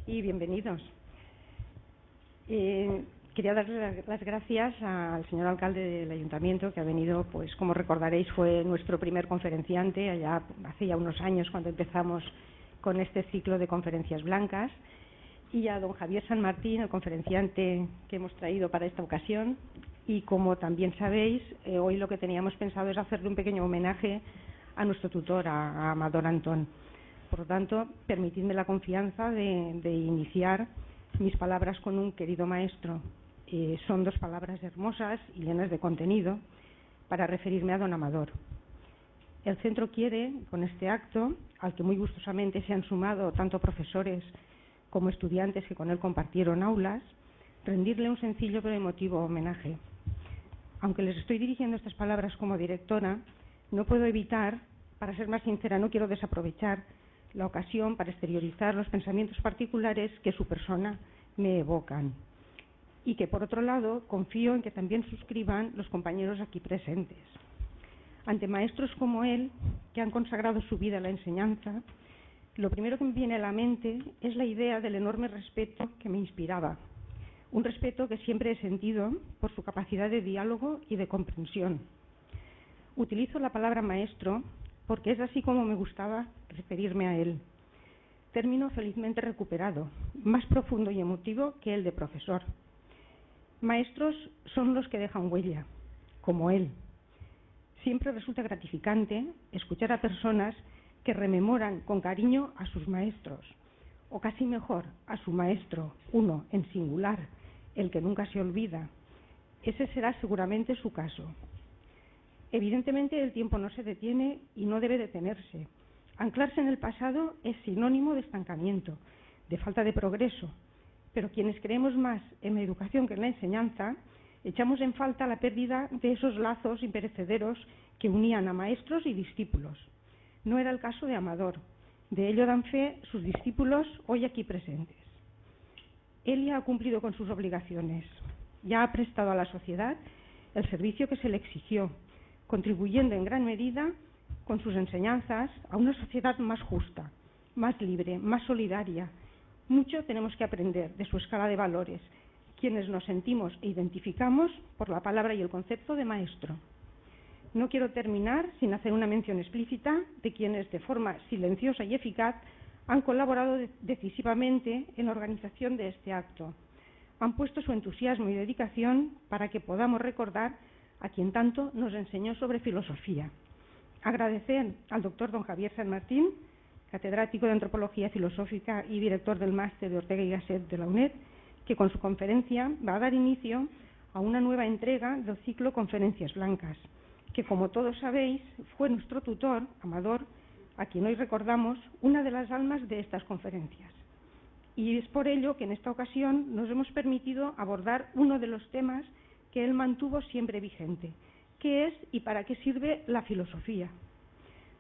y bienvenidos. Quería darle las gracias al señor alcalde del ayuntamiento, que ha venido, pues como recordaréis, fue nuestro primer conferenciante allá hace ya unos años cuando empezamos con este ciclo de conferencias blancas, y a don Javier San Martín, el conferenciante que hemos traído para esta ocasión. Y como también sabéis, hoy lo que teníamos pensado es hacerle un pequeño homenaje a nuestro tutor, a Amador Antón. Por lo tanto, permitidme la confianza de iniciar mis palabras con un querido maestro. Son dos palabras hermosas y llenas de contenido para referirme a don Amador. El centro quiere, con este acto, al que muy gustosamente se han sumado tanto profesores como estudiantes que con él compartieron aulas, rendirle un sencillo pero emotivo homenaje. Aunque les estoy dirigiendo estas palabras como directora, no puedo evitar, para ser más sincera, no quiero desaprovechar la ocasión para exteriorizar los pensamientos particulares que su persona me evocan, y que, por otro lado, confío en que también suscriban los compañeros aquí presentes. Ante maestros como él, que han consagrado su vida a la enseñanza, lo primero que me viene a la mente es la idea del enorme respeto que me inspiraba, un respeto que siempre he sentido por su capacidad de diálogo y de comprensión. Utilizo la palabra maestro porque es así como me gustaba referirme a él, término felizmente recuperado, más profundo y emotivo que el de profesor. Maestros son los que dejan huella, como él. Siempre resulta gratificante escuchar a personas que rememoran con cariño a sus maestros, o casi mejor, a su maestro, uno en singular, el que nunca se olvida. Ese será seguramente su caso. Evidentemente el tiempo no se detiene y no debe detenerse. Anclarse en el pasado es sinónimo de estancamiento, de falta de progreso, pero quienes creemos más en la educación que en la enseñanza, echamos en falta la pérdida de esos lazos imperecederos que unían a maestros y discípulos. No era el caso de Amador, de ello dan fe sus discípulos hoy aquí presentes. Él ya ha cumplido con sus obligaciones, ya ha prestado a la sociedad el servicio que se le exigió, contribuyendo en gran medida con sus enseñanzas a una sociedad más justa, más libre, más solidaria. Mucho tenemos que aprender de su escala de valores, quienes nos sentimos e identificamos por la palabra y el concepto de maestro. No quiero terminar sin hacer una mención explícita de quienes, de forma silenciosa y eficaz, han colaborado decisivamente en la organización de este acto. Han puesto su entusiasmo y dedicación para que podamos recordar a quien tanto nos enseñó sobre filosofía. Agradecer al doctor don Javier San Martín, catedrático de Antropología Filosófica y director del máster de Ortega y Gasset de la UNED, que con su conferencia va a dar inicio a una nueva entrega del ciclo Conferencias Blancas, que, como todos sabéis, fue nuestro tutor, Amador, a quien hoy recordamos, una de las almas de estas conferencias. Y es por ello que en esta ocasión nos hemos permitido abordar uno de los temas que él mantuvo siempre vigente: ¿qué es y para qué sirve la filosofía?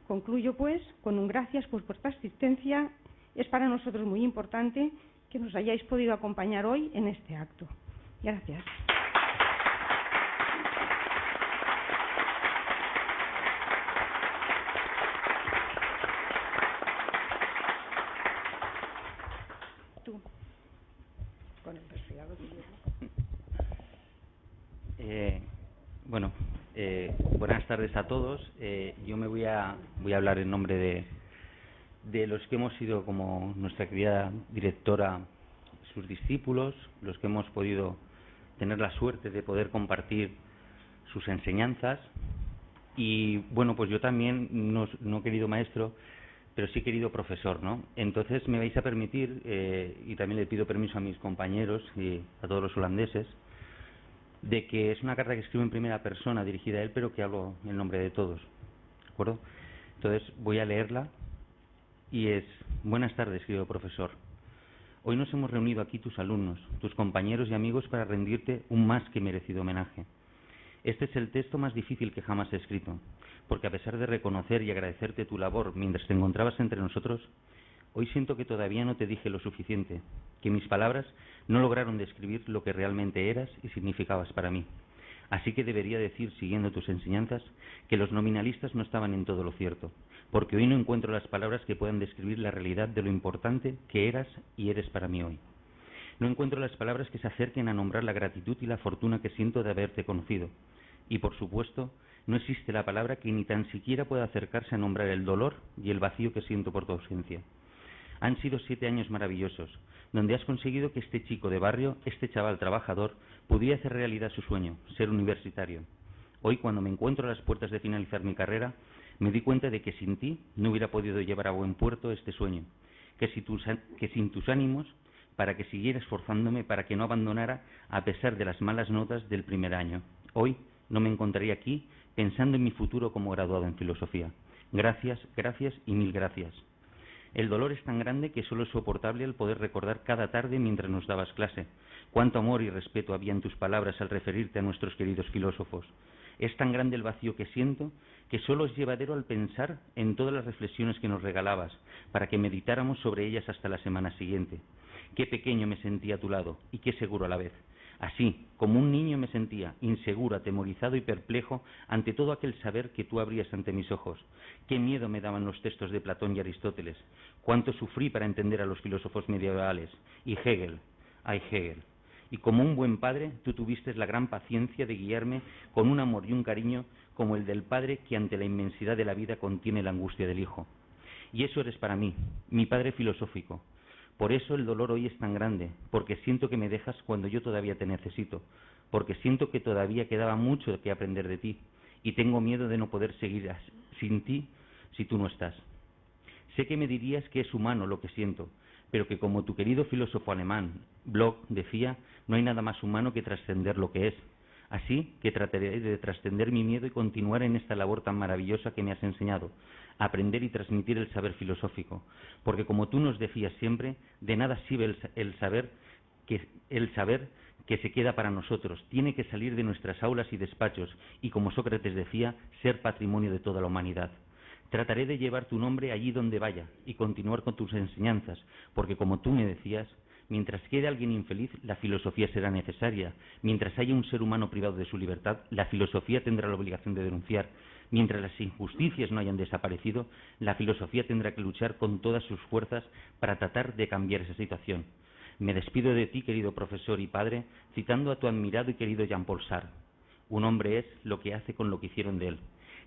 Concluyo, pues, con un gracias por vuestra asistencia. Es para nosotros muy importante que nos hayáis podido acompañar hoy en este acto. Gracias. Tú, con el resfriado que llevo. Buenas tardes a todos. Yo me voy a hablar en nombre de los que hemos sido, como nuestra querida directora, sus discípulos, los que hemos podido tener la suerte de poder compartir sus enseñanzas. Y bueno, pues yo también no querido maestro, pero sí querido profesor, ¿no? Entonces me vais a permitir, y también le pido permiso a mis compañeros y a todos los holandeses, de que es una carta que escribo en primera persona dirigida a él, pero que hablo en nombre de todos, ¿de acuerdo? Entonces voy a leerla y es: buenas tardes, querido profesor. Hoy nos hemos reunido aquí tus alumnos, tus compañeros y amigos para rendirte un más que merecido homenaje. Este es el texto más difícil que jamás he escrito, porque a pesar de reconocer y agradecerte tu labor mientras te encontrabas entre nosotros, hoy siento que todavía no te dije lo suficiente, que mis palabras no lograron describir lo que realmente eras y significabas para mí. Así que debería decir, siguiendo tus enseñanzas, que los nominalistas no estaban en todo lo cierto, porque hoy no encuentro las palabras que puedan describir la realidad de lo importante que eras y eres para mí hoy. No encuentro las palabras que se acerquen a nombrar la gratitud y la fortuna que siento de haberte conocido. Y, por supuesto, no existe la palabra que ni tan siquiera pueda acercarse a nombrar el dolor y el vacío que siento por tu ausencia. Han sido 7 años maravillosos, donde has conseguido que este chico de barrio, este chaval trabajador, pudiera hacer realidad su sueño, ser universitario. Hoy, cuando me encuentro a las puertas de finalizar mi carrera, me di cuenta de que sin ti no hubiera podido llevar a buen puerto este sueño, que sin tus ánimos, para que siguiera esforzándome, para que no abandonara a pesar de las malas notas del primer año. Hoy no me encontraría aquí pensando en mi futuro como graduado en filosofía. Gracias, gracias y mil gracias. El dolor es tan grande que solo es soportable al poder recordar cada tarde mientras nos dabas clase. Cuánto amor y respeto había en tus palabras al referirte a nuestros queridos filósofos. Es tan grande el vacío que siento que solo es llevadero al pensar en todas las reflexiones que nos regalabas para que meditáramos sobre ellas hasta la semana siguiente. Qué pequeño me sentía a tu lado y qué seguro a la vez. Así, como un niño me sentía, inseguro, atemorizado y perplejo ante todo aquel saber que tú abrías ante mis ojos. Qué miedo me daban los textos de Platón y Aristóteles. Cuánto sufrí para entender a los filósofos medievales. Y Hegel, ay Hegel. Y como un buen padre, tú tuviste la gran paciencia de guiarme con un amor y un cariño como el del padre que ante la inmensidad de la vida contiene la angustia del hijo. Y eso eres para mí, mi padre filosófico. Por eso el dolor hoy es tan grande, porque siento que me dejas cuando yo todavía te necesito, porque siento que todavía quedaba mucho que aprender de ti, y tengo miedo de no poder seguir sin ti si tú no estás. Sé que me dirías que es humano lo que siento, pero que como tu querido filósofo alemán, Bloch, decía, no hay nada más humano que trascender lo que es. Así que trataré de trascender mi miedo y continuar en esta labor tan maravillosa que me has enseñado, aprender y transmitir el saber filosófico, porque como tú nos decías siempre, de nada sirve el saber que se queda para nosotros, tiene que salir de nuestras aulas y despachos, y como Sócrates decía, ser patrimonio de toda la humanidad. Trataré de llevar tu nombre allí donde vaya y continuar con tus enseñanzas, porque como tú me decías, mientras quede alguien infeliz, la filosofía será necesaria. Mientras haya un ser humano privado de su libertad, la filosofía tendrá la obligación de denunciar. Mientras las injusticias no hayan desaparecido, la filosofía tendrá que luchar con todas sus fuerzas para tratar de cambiar esa situación. Me despido de ti, querido profesor y padre, citando a tu admirado y querido Jean-Paul Sartre. Un hombre es lo que hace con lo que hicieron de él.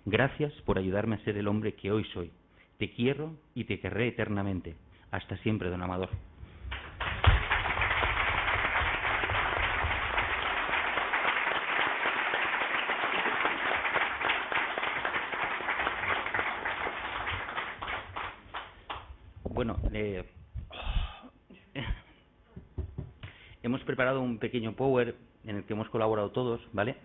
Gracias por ayudarme a ser el hombre que hoy soy. Te quiero y te querré eternamente. Hasta siempre, don Amador. Bueno, hemos preparado un pequeño power en el que hemos colaborado todos, ¿vale?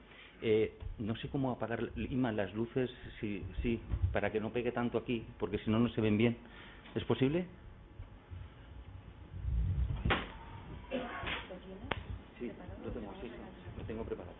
No sé cómo apagar, Ima, las luces, sí, para que no pegue tanto aquí, porque si no, no se ven bien. ¿Es posible? Sí, lo tengo preparado.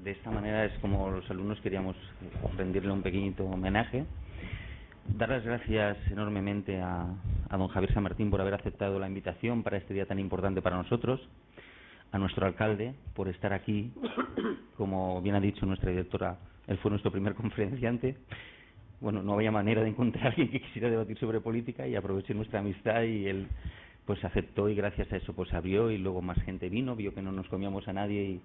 de esta manera es como los alumnos queríamos rendirle un pequeñito homenaje. Dar las gracias enormemente a don Javier San Martín por haber aceptado la invitación para este día tan importante para nosotros, a nuestro alcalde por estar aquí, como bien ha dicho nuestra directora, él fue nuestro primer conferenciante. Bueno, no había manera de encontrar a alguien que quisiera debatir sobre política y aproveché nuestra amistad y él pues aceptó y gracias a eso pues abrió y luego más gente vino, vio que no nos comíamos a nadie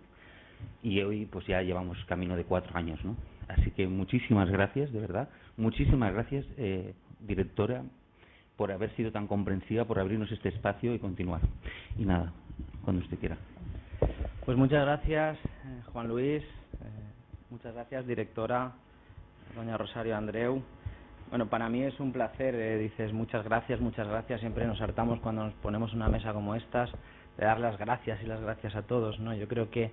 y hoy pues ya llevamos camino de 4 años, ¿no? Así que muchísimas gracias, de verdad, muchísimas gracias, directora, por haber sido tan comprensiva, por abrirnos este espacio y continuar. Y nada, cuando usted quiera. Pues muchas gracias, Juan Luis, muchas gracias, directora, doña Rosario Andreu. Bueno, para mí es un placer, dices muchas gracias, siempre nos hartamos cuando nos ponemos en una mesa como estas, de dar las gracias y las gracias a todos, ¿no? Yo creo que,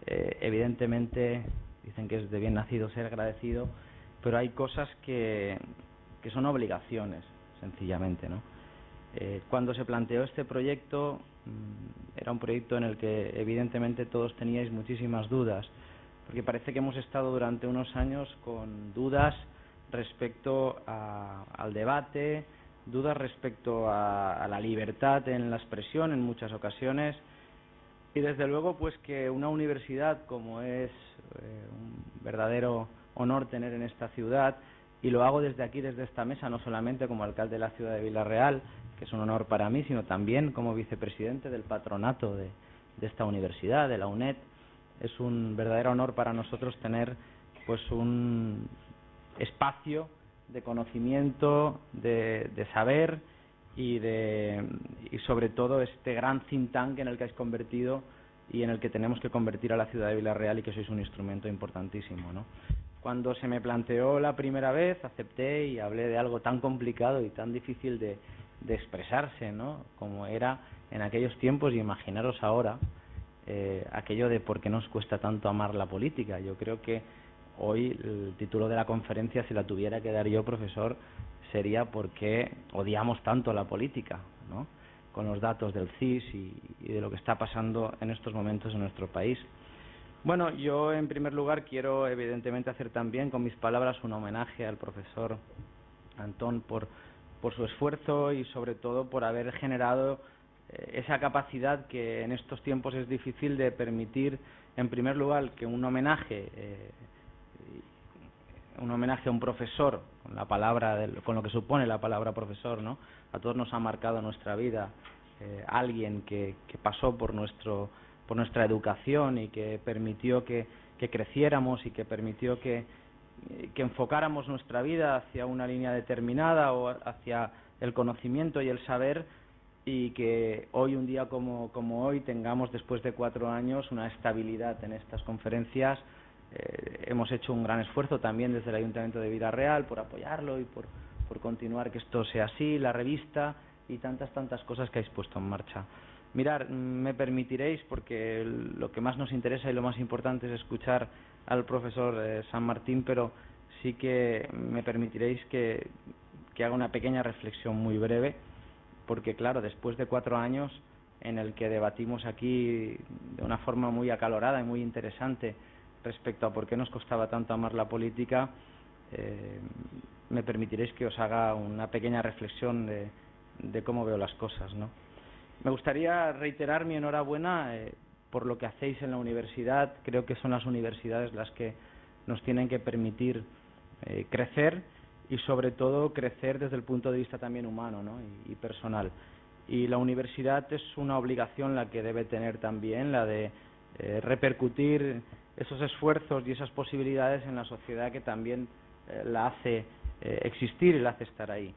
evidentemente, dicen que es de bien nacido ser agradecido, pero hay cosas que son obligaciones, sencillamente, ¿no? Cuando se planteó este proyecto, era un proyecto en el que evidentemente todos teníais muchísimas dudas, porque parece que hemos estado durante unos años con dudas respecto al debate, dudas respecto a la libertad en la expresión en muchas ocasiones, y desde luego pues que una universidad como es un verdadero honor tener en esta ciudad, y lo hago desde aquí, desde esta mesa, no solamente como alcalde de la ciudad de Vila-real, que es un honor para mí, sino también como vicepresidente del patronato de esta universidad, de la UNED. Es un verdadero honor para nosotros tener pues un espacio de conocimiento, de saber y sobre todo este gran think tank en el que habéis convertido y en el que tenemos que convertir a la ciudad de Vila-real, y que sois un instrumento importantísimo, ¿no? Cuando se me planteó la primera vez, acepté y hablé de algo tan complicado y tan difícil de expresarse, ¿no? Como era en aquellos tiempos, y imaginaros ahora, aquello de por qué nos cuesta tanto amar la política. Yo creo que hoy el título de la conferencia, si la tuviera que dar yo, profesor, sería ¿por qué odiamos tanto la política?, ¿no? Con los datos del CIS y de lo que está pasando en estos momentos en nuestro país. Bueno, yo en primer lugar quiero evidentemente hacer también con mis palabras un homenaje al profesor Antón por su esfuerzo y sobre todo por haber generado esa capacidad que en estos tiempos es difícil de permitir, en primer lugar, que un homenaje a un profesor, con la palabra, con lo que supone la palabra profesor, ¿no? A todos nos ha marcado nuestra vida, alguien que pasó por nuestra educación y que permitió que creciéramos y que permitió que enfocáramos nuestra vida hacia una línea determinada o hacia el conocimiento y el saber, y que hoy, un día como hoy, tengamos después de 4 años una estabilidad en estas conferencias. Hemos hecho un gran esfuerzo también desde el Ayuntamiento de Vila-real por apoyarlo y por continuar que esto sea así, la revista y tantas cosas que habéis puesto en marcha. Mirar, me permitiréis, porque lo que más nos interesa y lo más importante es escuchar al profesor San Martín, pero sí que me permitiréis que haga una pequeña reflexión muy breve, porque claro, después de 4 años en el que debatimos aquí de una forma muy acalorada y muy interesante respecto a por qué nos costaba tanto amar la política, me permitiréis que os haga una pequeña reflexión de cómo veo las cosas, ¿no? Me gustaría reiterar mi enhorabuena por lo que hacéis en la universidad. Creo que son las universidades las que nos tienen que permitir crecer, y sobre todo crecer desde el punto de vista también humano, ¿no? y personal. Y la universidad es una obligación la que debe tener también, la de repercutir esos esfuerzos y esas posibilidades en la sociedad, que también la hace existir y la hace estar ahí.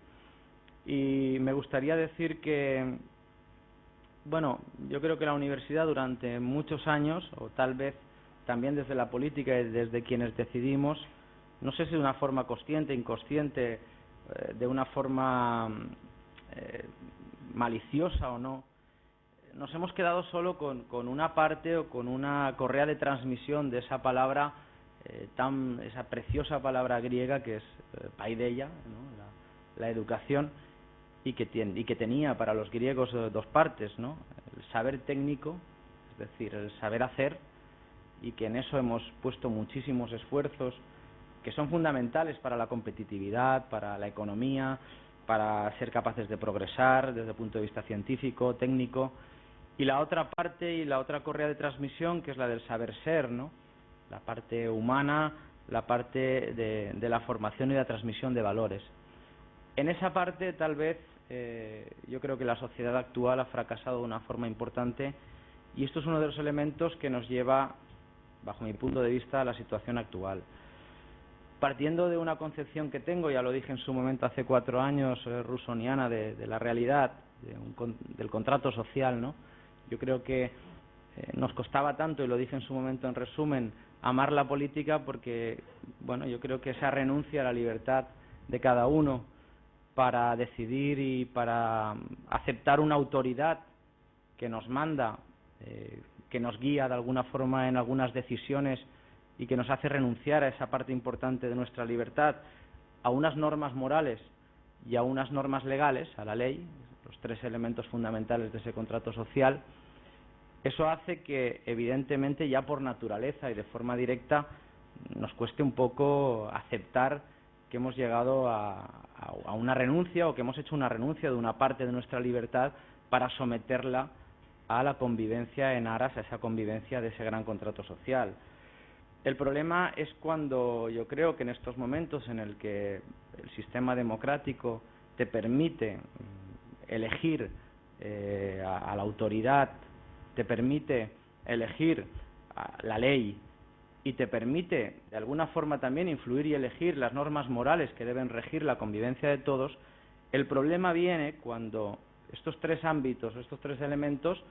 Y me gustaría decir que, bueno, yo creo que la universidad durante muchos años, o tal vez también desde la política y desde quienes decidimos, no sé si de una forma consciente, inconsciente, de una forma maliciosa o no, nos hemos quedado solo con una parte o con una correa de transmisión de esa palabra, esa preciosa palabra griega que es paideia, ¿no? La educación, y que tenía para los griegos 2 partes, ¿no? El saber técnico, es decir, el saber hacer, y que en eso hemos puesto muchísimos esfuerzos que son fundamentales para la competitividad, para la economía, para ser capaces de progresar desde el punto de vista científico, técnico, y la otra parte y la otra correa de transmisión, que es la del saber ser, ¿no? La parte humana, la parte de la formación y la transmisión de valores. En esa parte, tal vez, yo creo que la sociedad actual ha fracasado de una forma importante, y esto es uno de los elementos que nos lleva, bajo mi punto de vista, a la situación actual. Partiendo de una concepción que tengo, ya lo dije en su momento hace 4 años, rusoniana, de la realidad, del contrato social, ¿no? Yo creo que nos costaba tanto, y lo dije en su momento en resumen, amar la política porque, bueno, yo creo que esa renuncia a la libertad de cada uno para decidir y para aceptar una autoridad que nos manda, que nos guía de alguna forma en algunas decisiones y que nos hace renunciar a esa parte importante de nuestra libertad, a unas normas morales y a unas normas legales, a la ley, los 3 elementos fundamentales de ese contrato social. Eso hace que, evidentemente, ya por naturaleza y de forma directa, nos cueste un poco aceptar que hemos llegado a una renuncia, o que hemos hecho una renuncia de una parte de nuestra libertad para someterla a la convivencia en aras a esa convivencia de ese gran contrato social. El problema es cuando yo creo que en estos momentos en el que el sistema democrático te permite elegir a la autoridad, te permite elegir la ley y te permite de alguna forma también influir y elegir las normas morales que deben regir la convivencia de todos, el problema viene cuando estos 3 ámbitos, estos 3 elementos,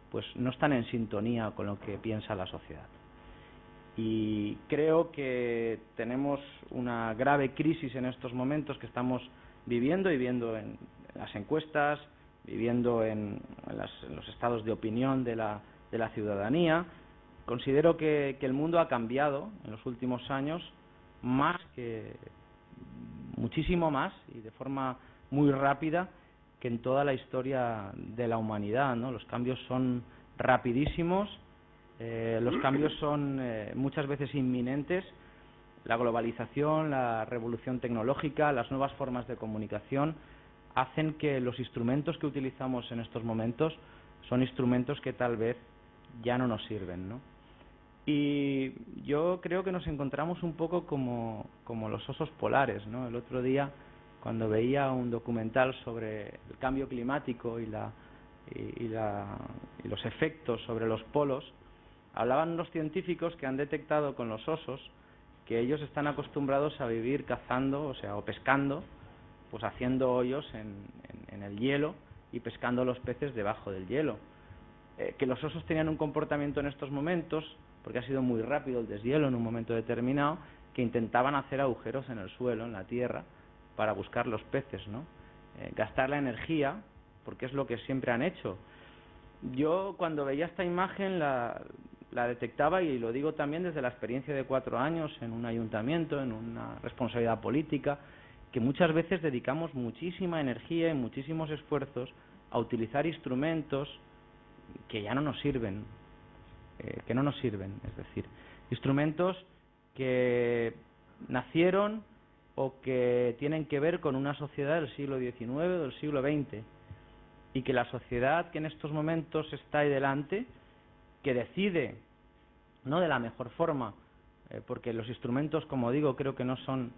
pues no están en sintonía con lo que piensa la sociedad. Y creo que tenemos una grave crisis en estos momentos que estamos viviendo, y viendo en las encuestas, viviendo en los estados de opinión de la ciudadanía. Considero que el mundo ha cambiado en los últimos años, muchísimo más y de forma muy rápida que en toda la historia de la humanidad, ¿no? Los cambios son rapidísimos. Los cambios son muchas veces inminentes. La globalización, la revolución tecnológica, las nuevas formas de comunicación hacen que los instrumentos que utilizamos en estos momentos son instrumentos que tal vez ya no nos sirven, ¿no? Y yo creo que nos encontramos un poco como los osos polares, ¿no? El otro día, cuando veía un documental sobre el cambio climático y los efectos sobre los polos, hablaban unos científicos que han detectado con los osos que ellos están acostumbrados a vivir cazando, o pescando, pues haciendo hoyos en el hielo y pescando los peces debajo del hielo. Que los osos tenían un comportamiento en estos momentos, porque ha sido muy rápido el deshielo en un momento determinado, que intentaban hacer agujeros en el suelo, en la tierra, para buscar los peces, ¿no? Gastar la energía, porque es lo que siempre han hecho. Yo, cuando veía esta imagen, la detectaba, y lo digo también desde la experiencia de 4 años en un ayuntamiento, en una responsabilidad política, que muchas veces dedicamos muchísima energía y muchísimos esfuerzos a utilizar instrumentos que ya no nos sirven, es decir, instrumentos que nacieron o que tienen que ver con una sociedad del siglo XIX o del siglo XX, y que la sociedad que en estos momentos está ahí delante, que decide, no de la mejor forma, porque los instrumentos, como digo, creo que no son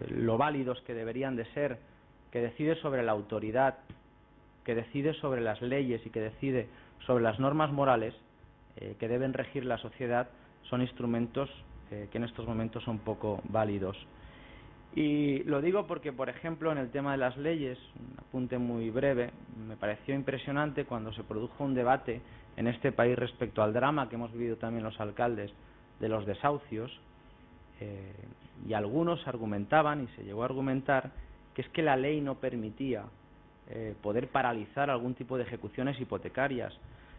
lo válidos que deberían de ser, que decide sobre la autoridad, que decide sobre las leyes y que decide sobre las normas morales que deben regir la sociedad, son instrumentos que en estos momentos son poco válidos. Y lo digo porque, por ejemplo, en el tema de las leyes, un apunte muy breve, me pareció impresionante cuando se produjo un debate en este país respecto al drama que hemos vivido también los alcaldes de los desahucios, y algunos argumentaban, y se llegó a argumentar, que es que la ley no permitía poder paralizar algún tipo de ejecuciones hipotecarias.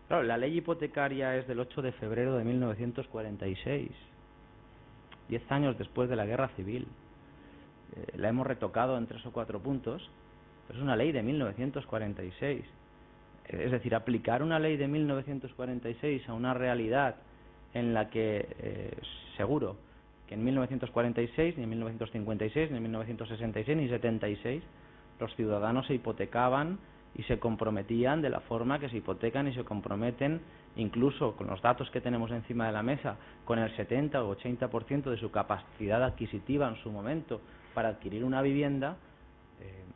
Claro, la ley hipotecaria es del 8 de febrero de 1946, 10 años después de la Guerra Civil. La hemos retocado en 3 o 4 puntos, pero es una ley de 1946. Es decir, aplicar una ley de 1946 a una realidad en la que seguro que en 1946, ni en 1956, ni en 1966, ni 76, los ciudadanos se hipotecaban y se comprometían de la forma que se hipotecan y se comprometen, incluso con los datos que tenemos encima de la mesa, con el 70 o 80% de su capacidad adquisitiva en su momento para adquirir una vivienda.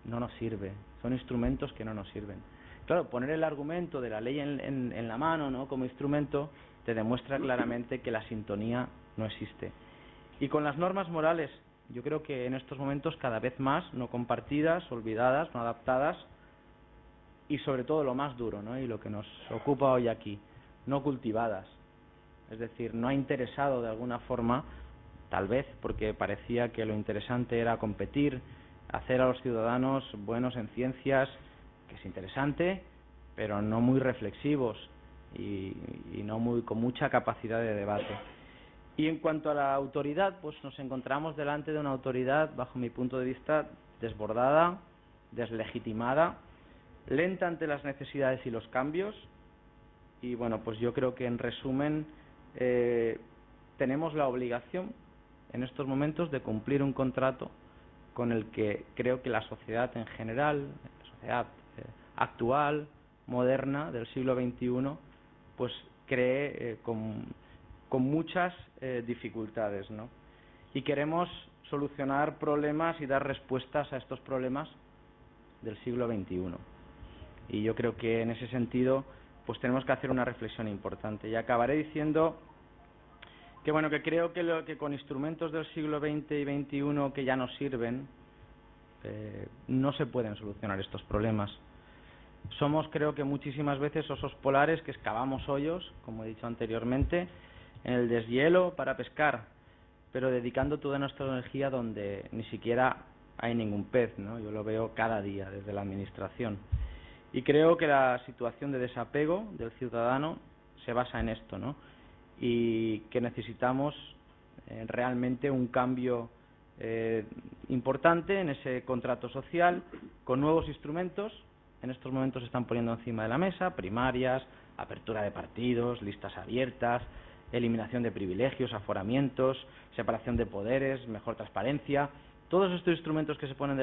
No nos sirve, son instrumentos que no nos sirven. Claro, poner el argumento de la ley en la mano, ¿no?, como instrumento, te demuestra claramente que la sintonía no existe. Y con las normas morales, yo creo que en estos momentos cada vez más no compartidas, olvidadas, no adaptadas, y sobre todo lo más duro, ¿no?, y lo que nos ocupa hoy aquí, no cultivadas. Es decir, no ha interesado de alguna forma, tal vez porque parecía que lo interesante era competir, hacer a los ciudadanos buenos en ciencias, que es interesante, pero no muy reflexivos y no con mucha capacidad de debate. Y en cuanto a la autoridad, pues nos encontramos delante de una autoridad, bajo mi punto de vista, desbordada, deslegitimada, lenta ante las necesidades y los cambios. Y bueno, pues yo creo que en resumen tenemos la obligación en estos momentos de cumplir un contrato con el que creo que la sociedad en general, la sociedad actual, moderna, del siglo XXI, pues cree con muchas dificultades, ¿no? Y queremos solucionar problemas y dar respuestas a estos problemas del siglo XXI. Y yo creo que en ese sentido pues tenemos que hacer una reflexión importante. Y acabaré diciendo que bueno, que creo que con instrumentos del siglo XX y XXI que ya nos sirven, no se pueden solucionar estos problemas. Somos, creo que muchísimas veces, osos polares que excavamos hoyos, como he dicho anteriormente, en el deshielo para pescar, pero dedicando toda nuestra energía donde ni siquiera hay ningún pez, ¿no? Yo lo veo cada día desde la administración. Y creo que la situación de desapego del ciudadano se basa en esto, ¿no? Y que necesitamos realmente un cambio importante en ese contrato social, con nuevos instrumentos. En estos momentos se están poniendo encima de la mesa: primarias, apertura de partidos, listas abiertas, eliminación de privilegios, aforamientos, separación de poderes, mejor transparencia. Todos estos instrumentos que se ponen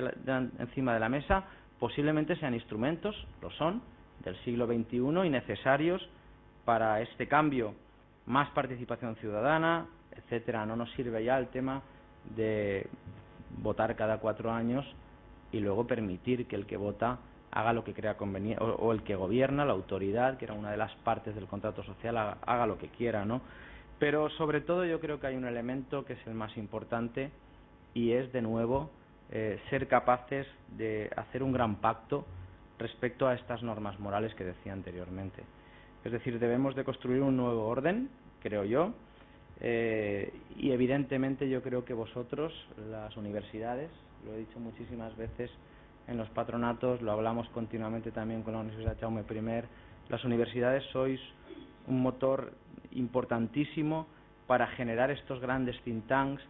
encima de la mesa posiblemente sean instrumentos, lo son, del siglo XXI y necesarios para este cambio. Más participación ciudadana, etcétera. No nos sirve ya el tema de votar cada 4 años y luego permitir que el que vota haga lo que crea conveniente, o el que gobierna, la autoridad, que era una de las partes del contrato social, haga lo que quiera, ¿no? Pero sobre todo yo creo que hay un elemento que es el más importante, y es, de nuevo, ser capaces de hacer un gran pacto respecto a estas normas morales que decía anteriormente. Es decir, debemos de construir un nuevo orden, creo yo, y evidentemente yo creo que vosotros, las universidades, lo he dicho muchísimas veces en los patronatos, lo hablamos continuamente también con la Universidad Jaume I, las universidades sois un motor importantísimo para generar estos grandes think tanks,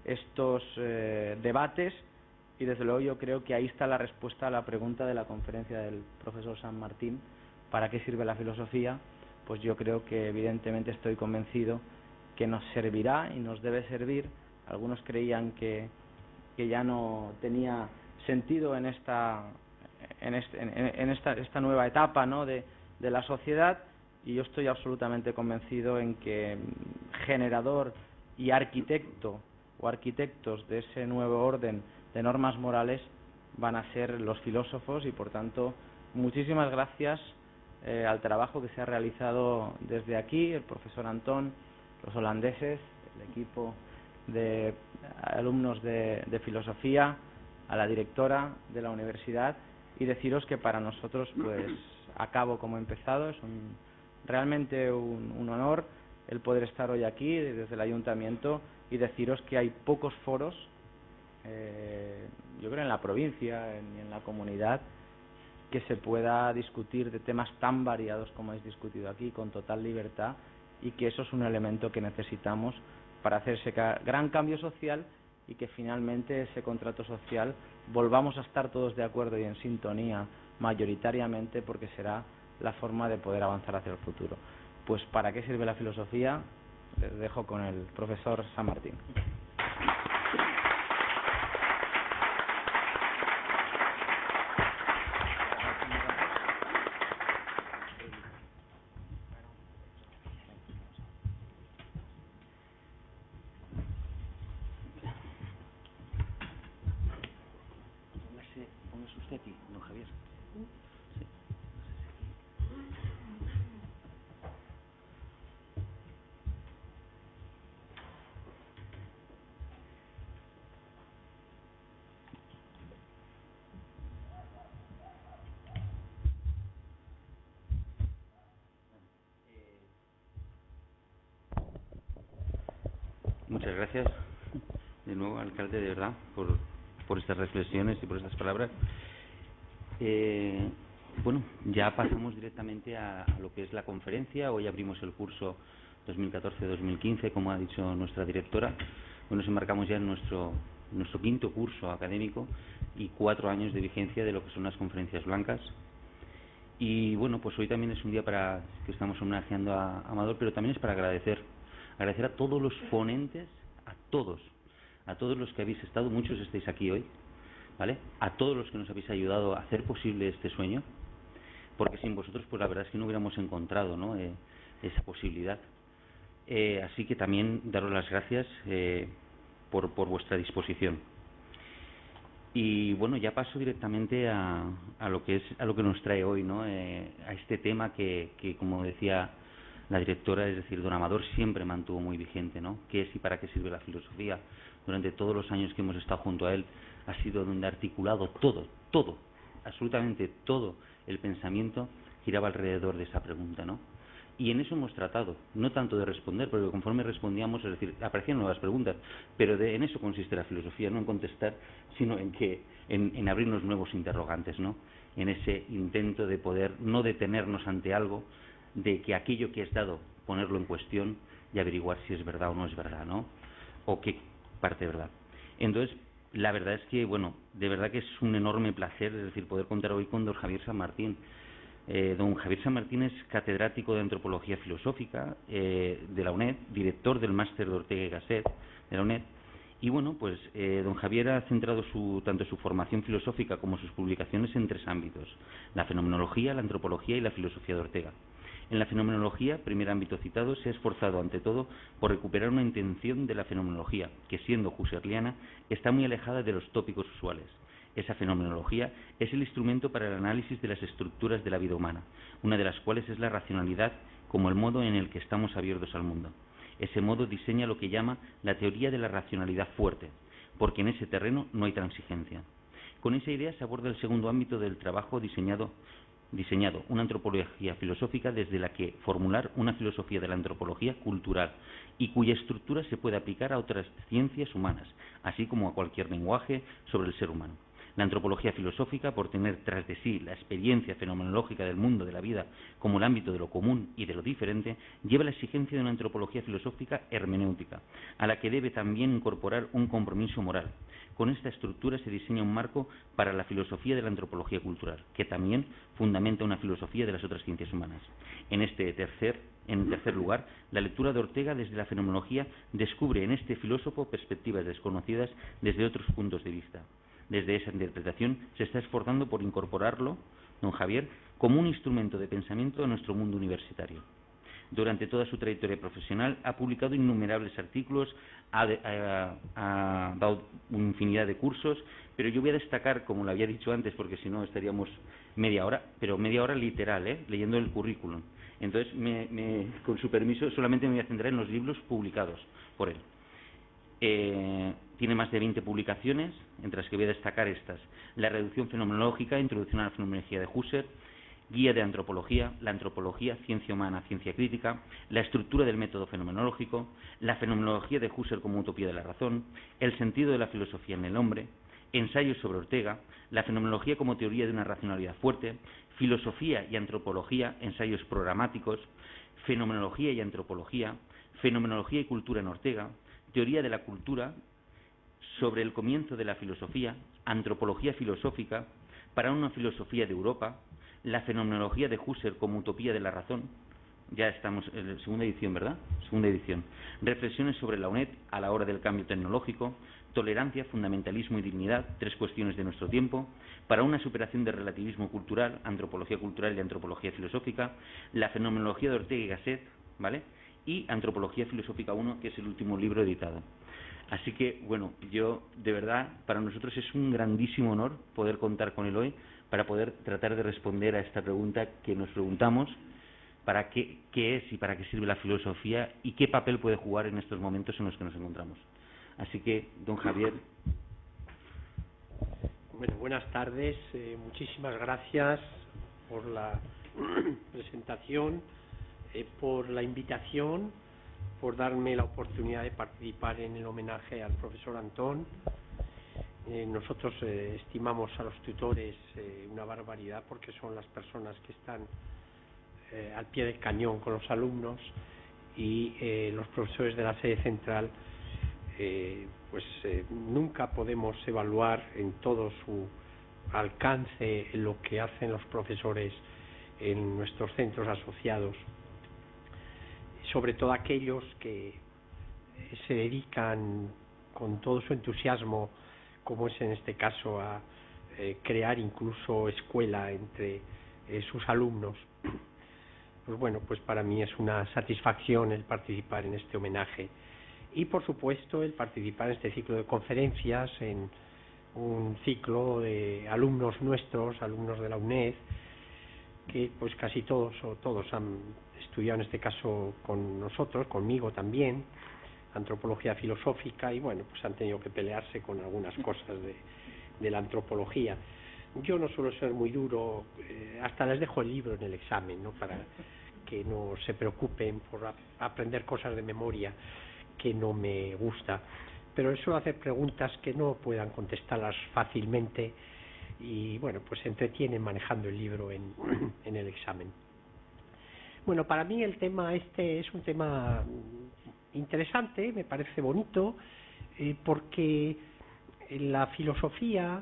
estos debates, y desde luego yo creo que ahí está la respuesta a la pregunta de la conferencia del profesor San Martín: ¿para qué sirve la filosofía? Pues yo creo que evidentemente estoy convencido que nos servirá y nos debe servir. Algunos creían que ya no tenía sentido en esta nueva etapa, ¿no?, de la sociedad, y yo estoy absolutamente convencido en que generador y arquitecto o arquitectos de ese nuevo orden de normas morales van a ser los filósofos. Y por tanto, muchísimas gracias al trabajo que se ha realizado desde aquí, el profesor Antón, los holandeses, el equipo de alumnos de filosofía, a la directora de la universidad, y deciros que para nosotros, pues, acabo como he empezado. Es realmente un honor el poder estar hoy aquí desde el ayuntamiento, y deciros que hay pocos foros, yo creo, en la provincia y en la comunidad, que se pueda discutir de temas tan variados como habéis discutido aquí, con total libertad, y que eso es un elemento que necesitamos para hacer ese gran cambio social, y que finalmente ese contrato social volvamos a estar todos de acuerdo y en sintonía mayoritariamente, porque será la forma de poder avanzar hacia el futuro. Pues, ¿para qué sirve la filosofía? les dejo con el profesor San Martín. Póngase usted aquí, don Javier. Sí. Muchas gracias de nuevo, alcalde, de verdad, por estas reflexiones y por estas palabras. Bueno, ya pasamos directamente a lo que es la conferencia. Hoy abrimos el curso 2014-2015, como ha dicho nuestra directora. Hoy nos embarcamos ya en nuestro quinto curso académico y 4 años de vigencia de lo que son las conferencias blancas. Y bueno, pues hoy también es un día para que estamos homenajeando a Amador, pero también es para agradecer a todos los ponentes, a todos los que habéis estado, muchos estáis aquí hoy, ¿vale? A todos los que nos habéis ayudado a hacer posible este sueño, porque sin vosotros pues la verdad es que no hubiéramos encontrado, ¿no?, esa posibilidad. Así que también daros las gracias por vuestra disposición. Y bueno, ya paso directamente a lo que nos trae hoy, ¿no?, a este tema que como decía la directora, es decir, don Amador siempre mantuvo muy vigente, ¿no? ¿Qué es y para qué sirve la filosofía? Durante todos los años que hemos estado junto a él ha sido donde ha articulado todo, absolutamente todo el pensamiento giraba alrededor de esa pregunta, ¿no? Y en eso hemos tratado, no tanto de responder, porque conforme respondíamos, es decir, aparecían nuevas preguntas, pero en eso consiste la filosofía, no en contestar, sino en abrirnos nuevos interrogantes, ¿no? En ese intento de poder no detenernos ante algo, de que aquello que has dado, ponerlo en cuestión y averiguar si es verdad o no es verdad, ¿no? O qué parte de verdad. Entonces, la verdad es que, bueno, de verdad que es un enorme placer, es decir, poder contar hoy con don Javier San Martín. Don Javier San Martín es catedrático de Antropología Filosófica de la UNED, director del máster de Ortega y Gasset de la UNED. Y bueno, pues don Javier ha centrado tanto su formación filosófica como sus publicaciones en 3 ámbitos: la fenomenología, la antropología y la filosofía de Ortega. En la fenomenología, primer ámbito citado, se ha esforzado ante todo por recuperar una intención de la fenomenología que, siendo husserliana, está muy alejada de los tópicos usuales. Esa fenomenología es el instrumento para el análisis de las estructuras de la vida humana, una de las cuales es la racionalidad como el modo en el que estamos abiertos al mundo. Ese modo diseña lo que llama la teoría de la racionalidad fuerte, porque en ese terreno no hay transigencia. Con esa idea se aborda el segundo ámbito del trabajo diseñado una antropología filosófica desde la que formular una filosofía de la antropología cultural y cuya estructura se puede aplicar a otras ciencias humanas, así como a cualquier lenguaje sobre el ser humano. La antropología filosófica, por tener tras de sí la experiencia fenomenológica del mundo de la vida como el ámbito de lo común y de lo diferente, lleva la exigencia de una antropología filosófica hermenéutica, a la que debe también incorporar un compromiso moral. Con esta estructura se diseña un marco para la filosofía de la antropología cultural, que también fundamenta una filosofía de las otras ciencias humanas. En tercer lugar, la lectura de Ortega desde la fenomenología descubre en este filósofo perspectivas desconocidas desde otros puntos de vista. Desde esa interpretación se está esforzando por incorporarlo, don Javier, como un instrumento de pensamiento a nuestro mundo universitario. Durante toda su trayectoria profesional ha publicado innumerables artículos, ha dado una infinidad de cursos, pero yo voy a destacar, como lo había dicho antes, porque si no estaríamos media hora, pero media hora literal, leyendo el currículum. Entonces, con su permiso, solamente me voy a centrar en los libros publicados por él. Tiene más de 20 publicaciones, entre las que voy a destacar estas: La reducción fenomenológica, Introducción a la fenomenología de Husserl, Guía de Antropología, La Antropología, Ciencia Humana, Ciencia Crítica, La estructura del método fenomenológico, La fenomenología de Husserl como utopía de la razón, El sentido de la filosofía en el hombre, Ensayos sobre Ortega, La fenomenología como teoría de una racionalidad fuerte, Filosofía y Antropología, Ensayos programáticos, Fenomenología y Antropología, Fenomenología y cultura en Ortega, Teoría de la cultura, sobre el comienzo de la filosofía, Antropología filosófica, para una filosofía de Europa, La fenomenología de Husserl como utopía de la razón, ya estamos en la segunda edición, ¿verdad? Segunda edición. Reflexiones sobre la UNED a la hora del cambio tecnológico, tolerancia, fundamentalismo y dignidad, 3 cuestiones de nuestro tiempo, para una superación del relativismo cultural, antropología cultural y antropología filosófica, la fenomenología de Ortega y Gasset, ¿vale? Y Antropología Filosófica 1, que es el último libro editado. Así que, bueno, yo, de verdad, para nosotros es un grandísimo honor poder contar con él hoy para poder tratar de responder a esta pregunta que nos preguntamos, para qué es y para qué sirve la filosofía y qué papel puede jugar en estos momentos en los que nos encontramos. Así que, don Javier. Bueno, buenas tardes. Muchísimas gracias por la presentación, por la invitación, por darme la oportunidad de participar en el homenaje al profesor Antón. Nosotros estimamos a los tutores una barbaridad, porque son las personas que están al pie del cañón con los alumnos, y los profesores de la sede central nunca podemos evaluar en todo su alcance lo que hacen los profesores en nuestros centros asociados, sobre todo aquellos que se dedican con todo su entusiasmo, como es en este caso, a crear incluso escuela entre sus alumnos. Pues bueno, pues para mí es una satisfacción el participar en este homenaje y, por supuesto, el participar en este ciclo de conferencias, en un ciclo de alumnos nuestros, alumnos de la UNED, que pues casi todos han estudiado en este caso con nosotros, conmigo también, antropología filosófica, y bueno, pues han tenido que pelearse con algunas cosas de la antropología. Yo no suelo ser muy duro, hasta les dejo el libro en el examen, ¿no?, para que no se preocupen por aprender cosas de memoria que no me gusta, pero les suelo hacer preguntas que no puedan contestarlas fácilmente, y bueno, pues se entretienen manejando el libro en el examen. Bueno, para mí el tema este es un tema interesante, me parece bonito, porque la filosofía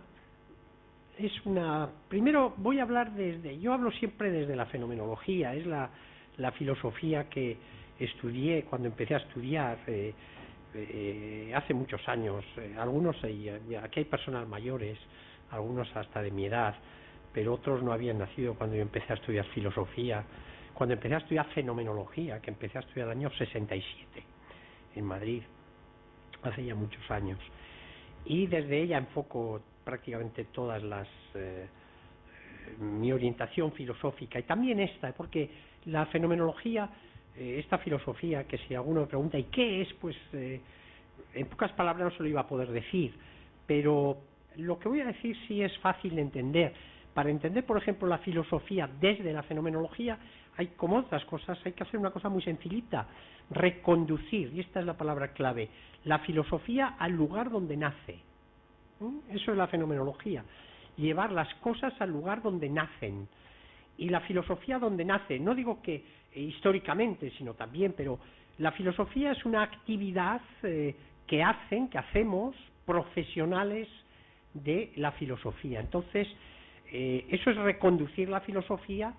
es una... Primero voy a hablar yo hablo siempre desde la fenomenología, es la filosofía que estudié cuando empecé a estudiar hace muchos años. Algunos, aquí hay personas mayores, algunos hasta de mi edad, pero otros no habían nacido cuando yo empecé a estudiar filosofía, cuando empecé a estudiar fenomenología, que empecé a estudiar en el año 67 en Madrid, hace ya muchos años, y desde ella enfoco prácticamente todas mi orientación filosófica, y también esta, porque la fenomenología, esta filosofía, que si alguno me pregunta ¿y qué es?, pues en pocas palabras no se lo iba a poder decir, pero lo que voy a decir sí es fácil de entender. Para entender, por ejemplo, la filosofía desde la fenomenología, hay, como otras cosas, hay que hacer una cosa muy sencillita: reconducir, y esta es la palabra clave, la filosofía al lugar donde nace. Eso es la fenomenología, llevar las cosas al lugar donde nacen. Y la filosofía donde nace, no digo que históricamente, sino también, pero la filosofía es una actividad que hacemos profesionales de la filosofía. Entonces, eso es reconducir la filosofía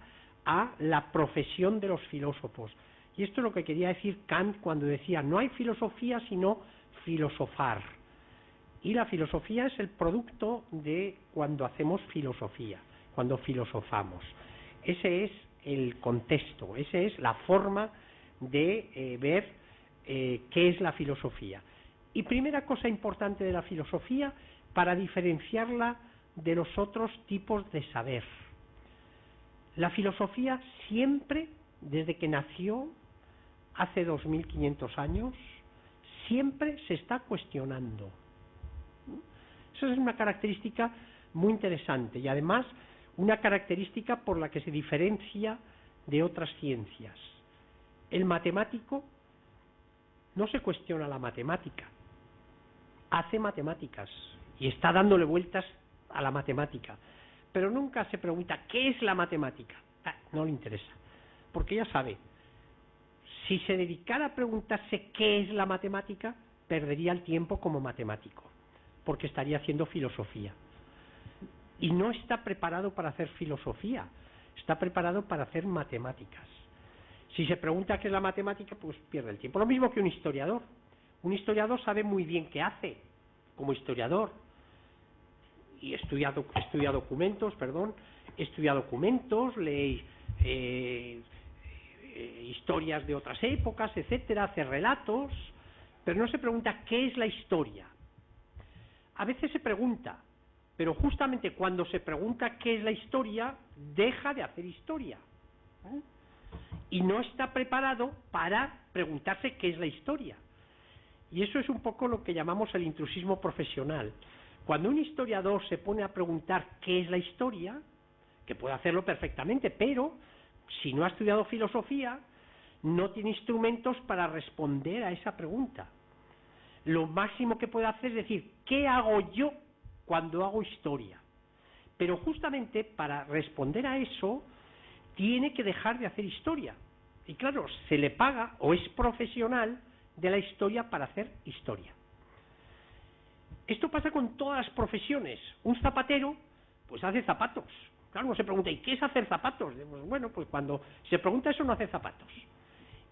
a la profesión de los filósofos. Y esto es lo que quería decir Kant cuando decía: no hay filosofía sino filosofar. Y la filosofía es el producto de cuando hacemos filosofía, cuando filosofamos. Ese es el contexto, esa es la forma de ver qué es la filosofía. Y primera cosa importante de la filosofía, para diferenciarla de los otros tipos de saber. La filosofía siempre, desde que nació, hace 2500 años, siempre se está cuestionando. Esa es una característica muy interesante, y además una característica por la que se diferencia de otras ciencias. El matemático no se cuestiona la matemática, hace matemáticas y está dándole vueltas a la matemática, pero nunca se pregunta ¿qué es la matemática? No le interesa, porque ya sabe, si se dedicara a preguntarse qué es la matemática, perdería el tiempo como matemático, porque estaría haciendo filosofía. Y no está preparado para hacer filosofía, está preparado para hacer matemáticas. Si se pregunta qué es la matemática, pues pierde el tiempo. Lo mismo que un historiador. Un historiador sabe muy bien qué hace como historiador. Y estudia documentos, lee historias de otras épocas, etcétera, hace relatos, pero no se pregunta qué es la historia. A veces se pregunta, pero justamente cuando se pregunta qué es la historia, deja de hacer historia. Y no está preparado para preguntarse qué es la historia. Y eso es un poco lo que llamamos el intrusismo profesional. Cuando un historiador se pone a preguntar qué es la historia, que puede hacerlo perfectamente, pero si no ha estudiado filosofía, no tiene instrumentos para responder a esa pregunta. Lo máximo que puede hacer es decir, ¿qué hago yo cuando hago historia? Pero justamente para responder a eso, tiene que dejar de hacer historia. Y claro, se le paga o es profesional de la historia para hacer historia. Esto pasa con todas las profesiones. Un zapatero, pues hace zapatos. Claro, uno se pregunta, ¿y qué es hacer zapatos? Pues bueno, pues cuando se pregunta eso no hace zapatos.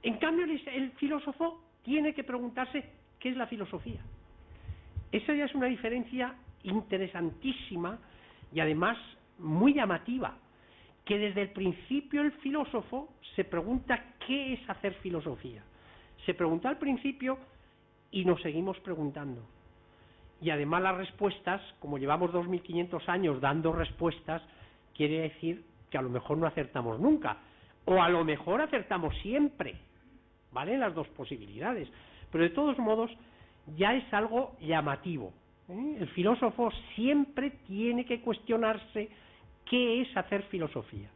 En cambio, el filósofo tiene que preguntarse qué es la filosofía. Esa ya es una diferencia interesantísima y además muy llamativa, que desde el principio el filósofo se pregunta qué es hacer filosofía. Se pregunta al principio y nos seguimos preguntando. Y además las respuestas, como llevamos 2500 años dando respuestas, quiere decir que a lo mejor no acertamos nunca, o a lo mejor acertamos siempre, ¿vale? Las dos posibilidades. Pero de todos modos ya es algo llamativo, ¿eh? El filósofo siempre tiene que cuestionarse qué es hacer filosofía.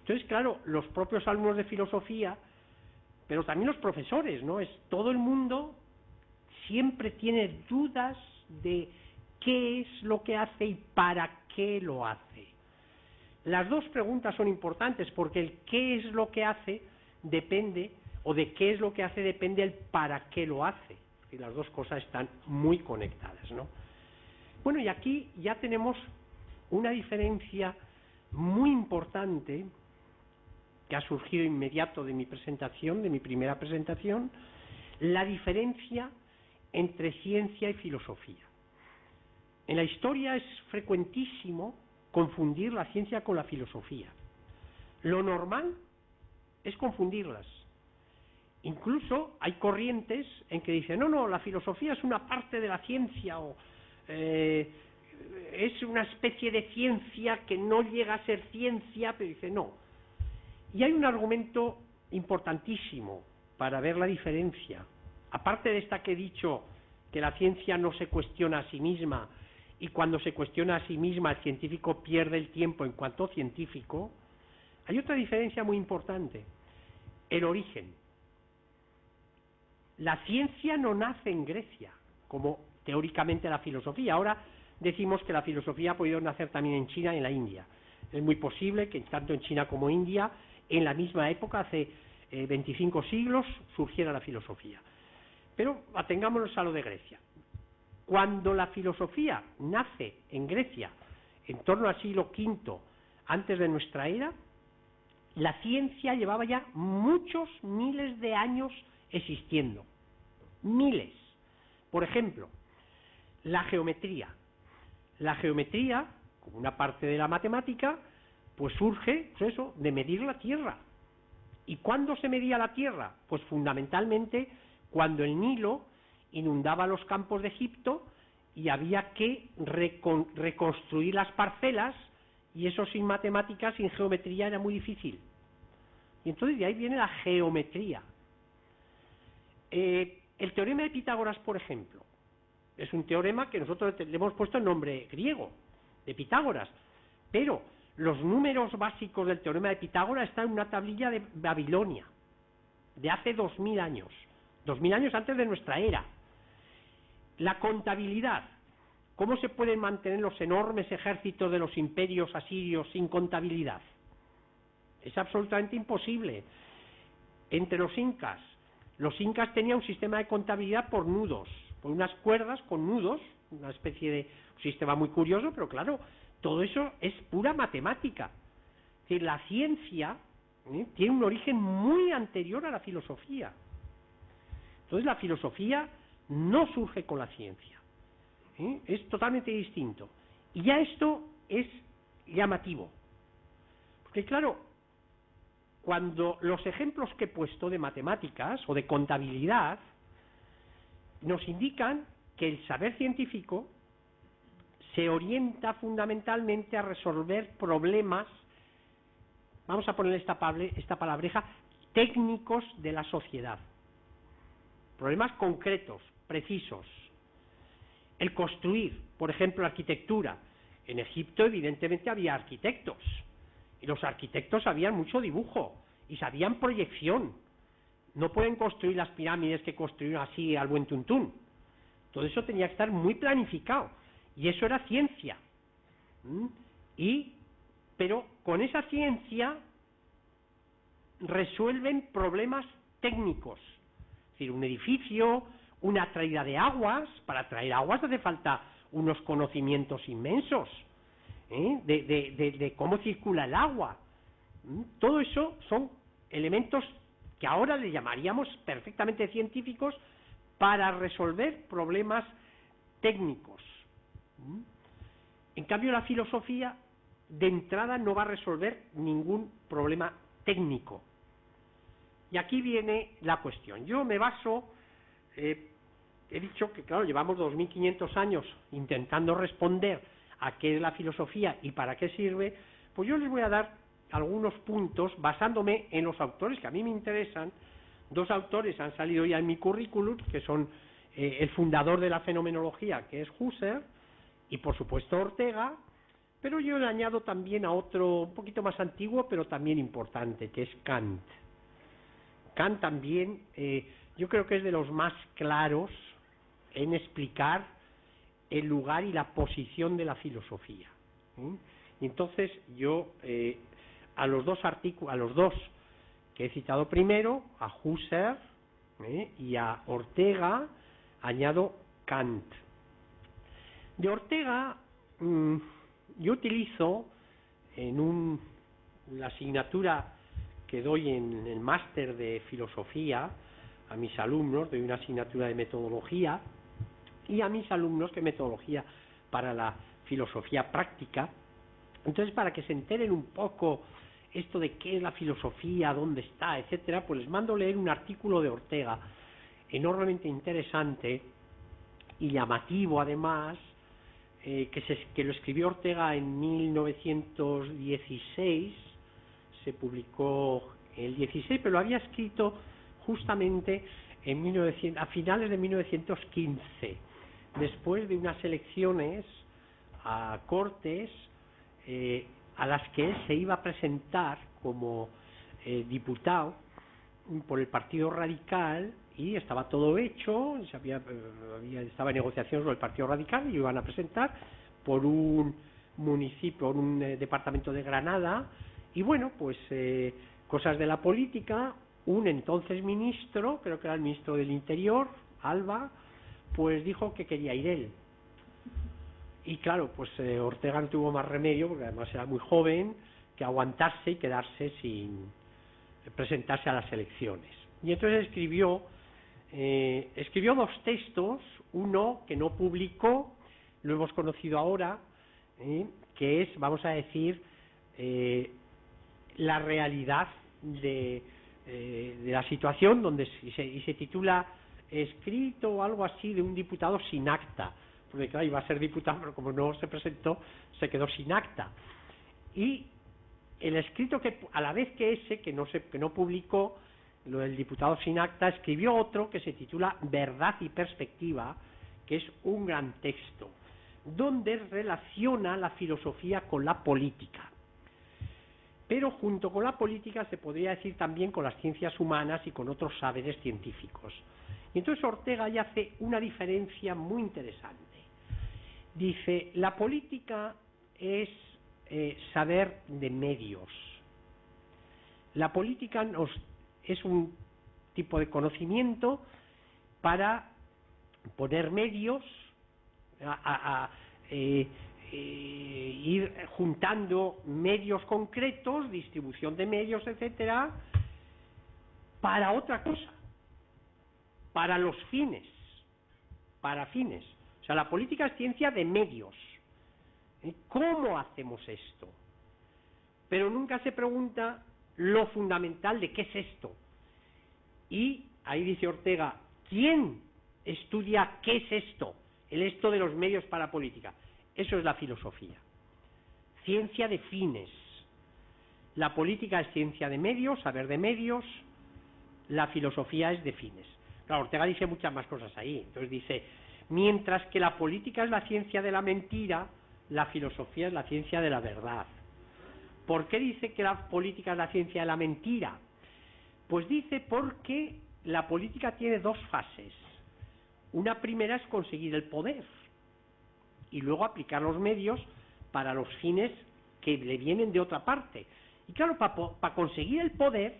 Entonces, claro, los propios alumnos de filosofía, pero también los profesores, ¿no? Todo el mundo siempre tiene dudas de qué es lo que hace y para qué lo hace. Las dos preguntas son importantes porque el qué es lo que hace depende, o de qué es lo que hace depende el para qué lo hace. Y las dos cosas están muy conectadas, ¿no? Bueno, y aquí ya tenemos una diferencia muy importante que ha surgido inmediato de mi presentación, de mi primera presentación, la diferencia entre ciencia y filosofía. En la historia es frecuentísimo confundir la ciencia con la filosofía. Lo normal es confundirlas. Incluso hay corrientes en que dicen, no, la filosofía es una parte de la ciencia, o es una especie de ciencia que no llega a ser ciencia, pero dice no. Y hay un argumento importantísimo para ver la diferencia. Aparte de esta que he dicho, que la ciencia no se cuestiona a sí misma, y cuando se cuestiona a sí misma el científico pierde el tiempo en cuanto científico, hay otra diferencia muy importante, el origen. La ciencia no nace en Grecia, como teóricamente la filosofía. Ahora decimos que la filosofía ha podido nacer también en China y en la India. Es muy posible que tanto en China como en India, en la misma época, hace 25 siglos, surgiera la filosofía. Pero atengámonos a lo de Grecia. Cuando la filosofía nace en Grecia, en torno al siglo V antes de nuestra era, la ciencia llevaba ya muchos miles de años existiendo. Miles. Por ejemplo, la geometría. La geometría, como una parte de la matemática, pues surge, pues eso, de medir la Tierra. ¿Y cuándo se medía la Tierra? Pues fundamentalmente cuando el Nilo inundaba los campos de Egipto y había que reconstruir las parcelas, y eso sin matemáticas, sin geometría, era muy difícil. Y entonces de ahí viene la geometría. El teorema de Pitágoras, por ejemplo, es un teorema que nosotros le hemos puesto el nombre griego, de Pitágoras, pero los números básicos del teorema de Pitágoras están en una tablilla de Babilonia, de hace 2000 años, 2000 años antes de nuestra era. La contabilidad, ¿cómo se pueden mantener los enormes ejércitos de los imperios asirios sin contabilidad? Es absolutamente imposible. Entre los incas tenían un sistema de contabilidad por nudos, por unas cuerdas con nudos, una especie de un sistema muy curioso, pero claro, todo eso es pura matemática. Es decir, la ciencia tiene un origen muy anterior a la filosofía. Entonces la filosofía no surge con la ciencia, es totalmente distinto. Y ya esto es llamativo, porque claro, cuando los ejemplos que he puesto de matemáticas o de contabilidad nos indican que el saber científico se orienta fundamentalmente a resolver problemas, vamos a poner esta palabreja, técnicos de la sociedad, problemas concretos, precisos. El construir, por ejemplo, arquitectura. En Egipto evidentemente había arquitectos, y los arquitectos sabían mucho dibujo, y sabían proyección. No pueden construir las pirámides que construyeron así al buen tuntún. Todo eso tenía que estar muy planificado, y eso era ciencia. Pero con esa ciencia resuelven problemas técnicos. Es decir, un edificio, una traída de aguas, para traer aguas hace falta unos conocimientos inmensos, de cómo circula el agua. Todo eso son elementos que ahora le llamaríamos perfectamente científicos para resolver problemas técnicos. En cambio, la filosofía de entrada no va a resolver ningún problema técnico. Y aquí viene la cuestión. Yo me baso, he dicho que claro, llevamos 2500 años intentando responder a qué es la filosofía y para qué sirve. Pues yo les voy a dar algunos puntos basándome en los autores que a mí me interesan. Dos autores han salido ya en mi currículum, que son el fundador de la fenomenología, que es Husserl, y por supuesto Ortega, pero yo le añado también a otro un poquito más antiguo, pero también importante, que es Kant. Kant también, yo creo que es de los más claros en explicar el lugar y la posición de la filosofía. Y entonces yo a los dos que he citado primero, a Husserl y a Ortega, añado Kant. De Ortega yo utilizo en la asignatura que doy en el máster de filosofía a mis alumnos, doy una asignatura de metodología, y a mis alumnos que metodología para la filosofía práctica. Entonces, para que se enteren un poco esto de qué es la filosofía, dónde está, etcétera, pues les mando leer un artículo de Ortega enormemente interesante y llamativo además, que lo escribió Ortega en 1916, se publicó el 16, pero lo había escrito justamente a finales de 1915, después de unas elecciones a Cortes, a las que él se iba a presentar como diputado por el Partido Radical, y estaba todo hecho, estaba en negociaciones con el Partido Radical y lo iban a presentar por un municipio, por un departamento de Granada, y bueno, pues cosas de la política. Un entonces ministro, creo que era el ministro del Interior, Alba, pues dijo que quería ir él. Y claro, pues Ortega no tuvo más remedio, porque además era muy joven, que aguantarse y quedarse sin presentarse a las elecciones. Y entonces escribió dos textos, uno que no publicó, lo hemos conocido ahora, que es, vamos a decir, la realidad de la situación, y se titula Escrito o algo así de un diputado sin acta, porque claro, iba a ser diputado, pero como no se presentó, se quedó sin acta. Y el escrito que, a la vez que ese, que no publicó, lo del diputado sin acta, escribió otro que se titula Verdad y Perspectiva, que es un gran texto, donde relaciona la filosofía con la política. Pero junto con la política se podría decir también con las ciencias humanas y con otros saberes científicos. Y entonces Ortega ya hace una diferencia muy interesante. Dice, la política es saber de medios. La política es un tipo de conocimiento para poner medios, ir juntando medios concretos, distribución de medios, etcétera, para otra cosa, para los fines, para fines. O sea, la política es ciencia de medios. ¿Cómo hacemos esto? Pero nunca se pregunta lo fundamental de qué es esto. Y ahí dice Ortega, ¿quién estudia qué es esto? El esto de los medios para la política. Eso es la filosofía. Ciencia de fines. La política es ciencia de medios, saber de medios. La filosofía es de fines. Claro, Ortega dice muchas más cosas ahí. Entonces dice, mientras que la política es la ciencia de la mentira, la filosofía es la ciencia de la verdad. ¿Por qué dice que la política es la ciencia de la mentira? Pues dice porque la política tiene dos fases. Una primera es conseguir el poder y luego aplicar los medios para los fines que le vienen de otra parte. Y claro, para conseguir el poder,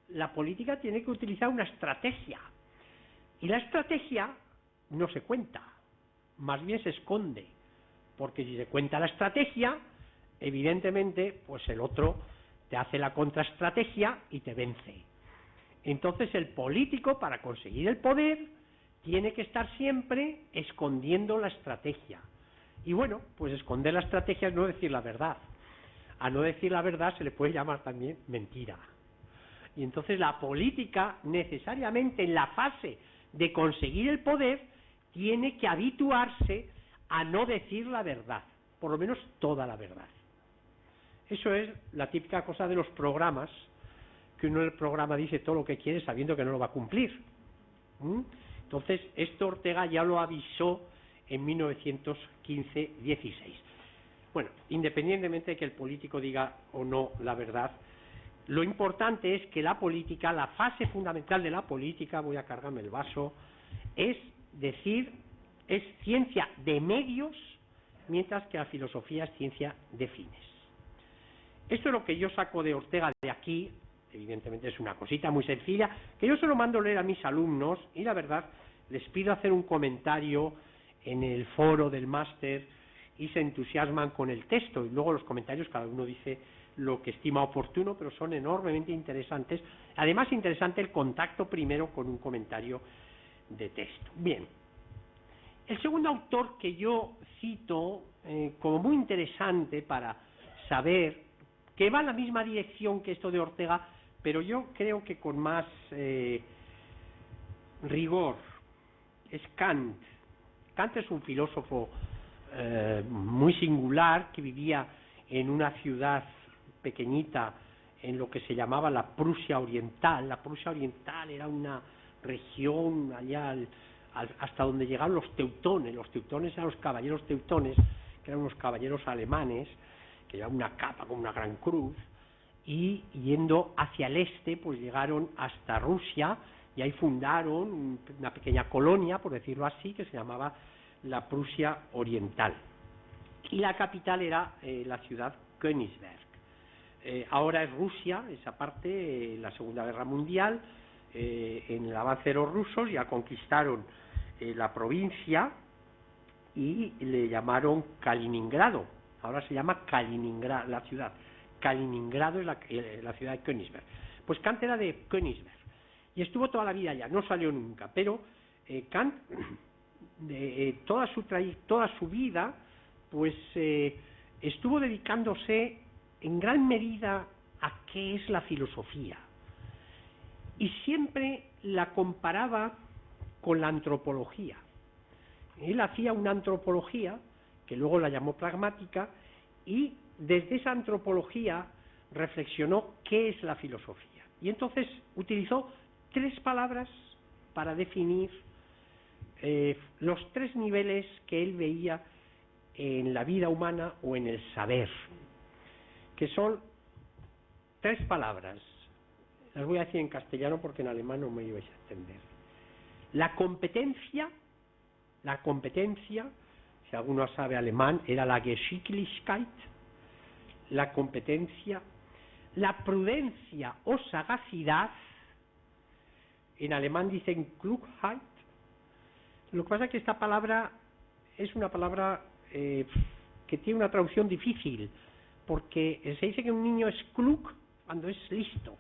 la política tiene que utilizar una estrategia. Y la estrategia no se cuenta, más bien se esconde. Porque si se cuenta la estrategia, evidentemente, pues el otro te hace la contraestrategia y te vence. Entonces el político, para conseguir el poder, tiene que estar siempre escondiendo la estrategia. Y bueno, pues esconder la estrategia es no decir la verdad. A no decir la verdad se le puede llamar también mentira. Y entonces la política, necesariamente en la fase de conseguir el poder, tiene que habituarse a no decir la verdad, por lo menos toda la verdad. Eso es la típica cosa de los programas, que uno en el programa dice todo lo que quiere sabiendo que no lo va a cumplir. Entonces, esto Ortega ya lo avisó en 1915-16. Bueno, independientemente de que el político diga o no la verdad, lo importante es que la política, la fase fundamental de la política, voy a cargarme el vaso, es decir, es ciencia de medios, mientras que la filosofía es ciencia de fines. Esto es lo que yo saco de Ortega de aquí. Evidentemente es una cosita muy sencilla, que yo se lo mando leer a mis alumnos, y la verdad, les pido hacer un comentario en el foro del máster, y se entusiasman con el texto, y luego los comentarios cada uno dice lo que estima oportuno, pero son enormemente interesantes. Además, interesante el contacto primero con un comentario de texto. Bien. El segundo autor que yo cito como muy interesante para saber que va en la misma dirección que esto de Ortega, pero yo creo que con más rigor, es Kant. Kant es un filósofo muy singular que vivía en una ciudad pequeñita en lo que se llamaba la Prusia Oriental. La Prusia Oriental era una región allá hasta donde llegaban los teutones. Los teutones eran los caballeros teutones, que eran unos caballeros alemanes, que llevaban una capa con una gran cruz, y yendo hacia el este, pues llegaron hasta Rusia, y ahí fundaron una pequeña colonia, por decirlo así, que se llamaba la Prusia Oriental. Y la capital era la ciudad Königsberg. Ahora es Rusia, esa parte, la Segunda Guerra Mundial, en el avance de los rusos ya conquistaron la provincia y le llamaron Kaliningrado. Ahora se llama Kaliningrado, la ciudad. Kaliningrado es la ciudad de Königsberg. Pues Kant era de Königsberg y estuvo toda la vida allá, no salió nunca, pero Kant, toda su vida, pues estuvo dedicándose en gran medida a qué es la filosofía. Y siempre la comparaba con la antropología. Él hacía una antropología, que luego la llamó pragmática, y desde esa antropología reflexionó qué es la filosofía. Y entonces utilizó 3 palabras para definir los 3 niveles que él veía en la vida humana o en el saber, que son 3 palabras. Las voy a decir en castellano porque en alemán no me ibais a entender. La competencia, si alguno sabe alemán, era la Geschicklichkeit, la competencia, la prudencia o sagacidad, en alemán dicen Klugheit. Lo que pasa es que esta palabra es una palabra que que tiene una traducción difícil, porque se dice que un niño es klug cuando es listo.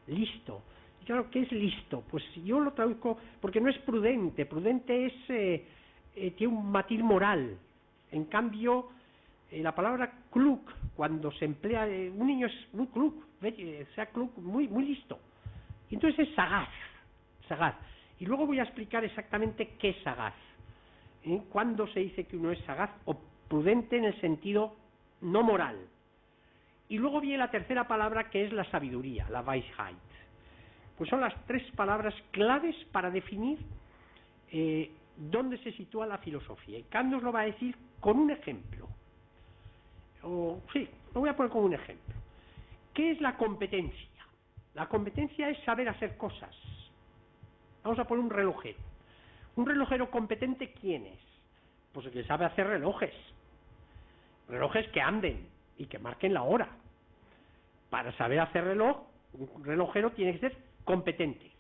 Listo. Y claro, ¿qué es listo? Pues yo lo traduzco porque no es prudente. Prudente es tiene un matiz moral. En cambio, la palabra klug, cuando se emplea, un niño es muy klug, sea klug, muy listo. Y entonces es sagaz, sagaz. Y luego voy a explicar exactamente qué es sagaz. Cuándo se dice que uno es sagaz o prudente en el sentido no moral. Y luego viene la tercera palabra, que es la sabiduría, la Weisheit. Pues son las tres palabras claves para definir dónde se sitúa la filosofía. Y Kant nos lo va a decir con un ejemplo. Sí, lo voy a poner como un ejemplo. ¿Qué es la competencia? La competencia es saber hacer cosas. Vamos a poner un relojero. ¿Un relojero competente quién es? Pues el que sabe hacer relojes. Relojes que anden y que marquen la hora. Para saber hacer reloj, un relojero tiene que ser competente.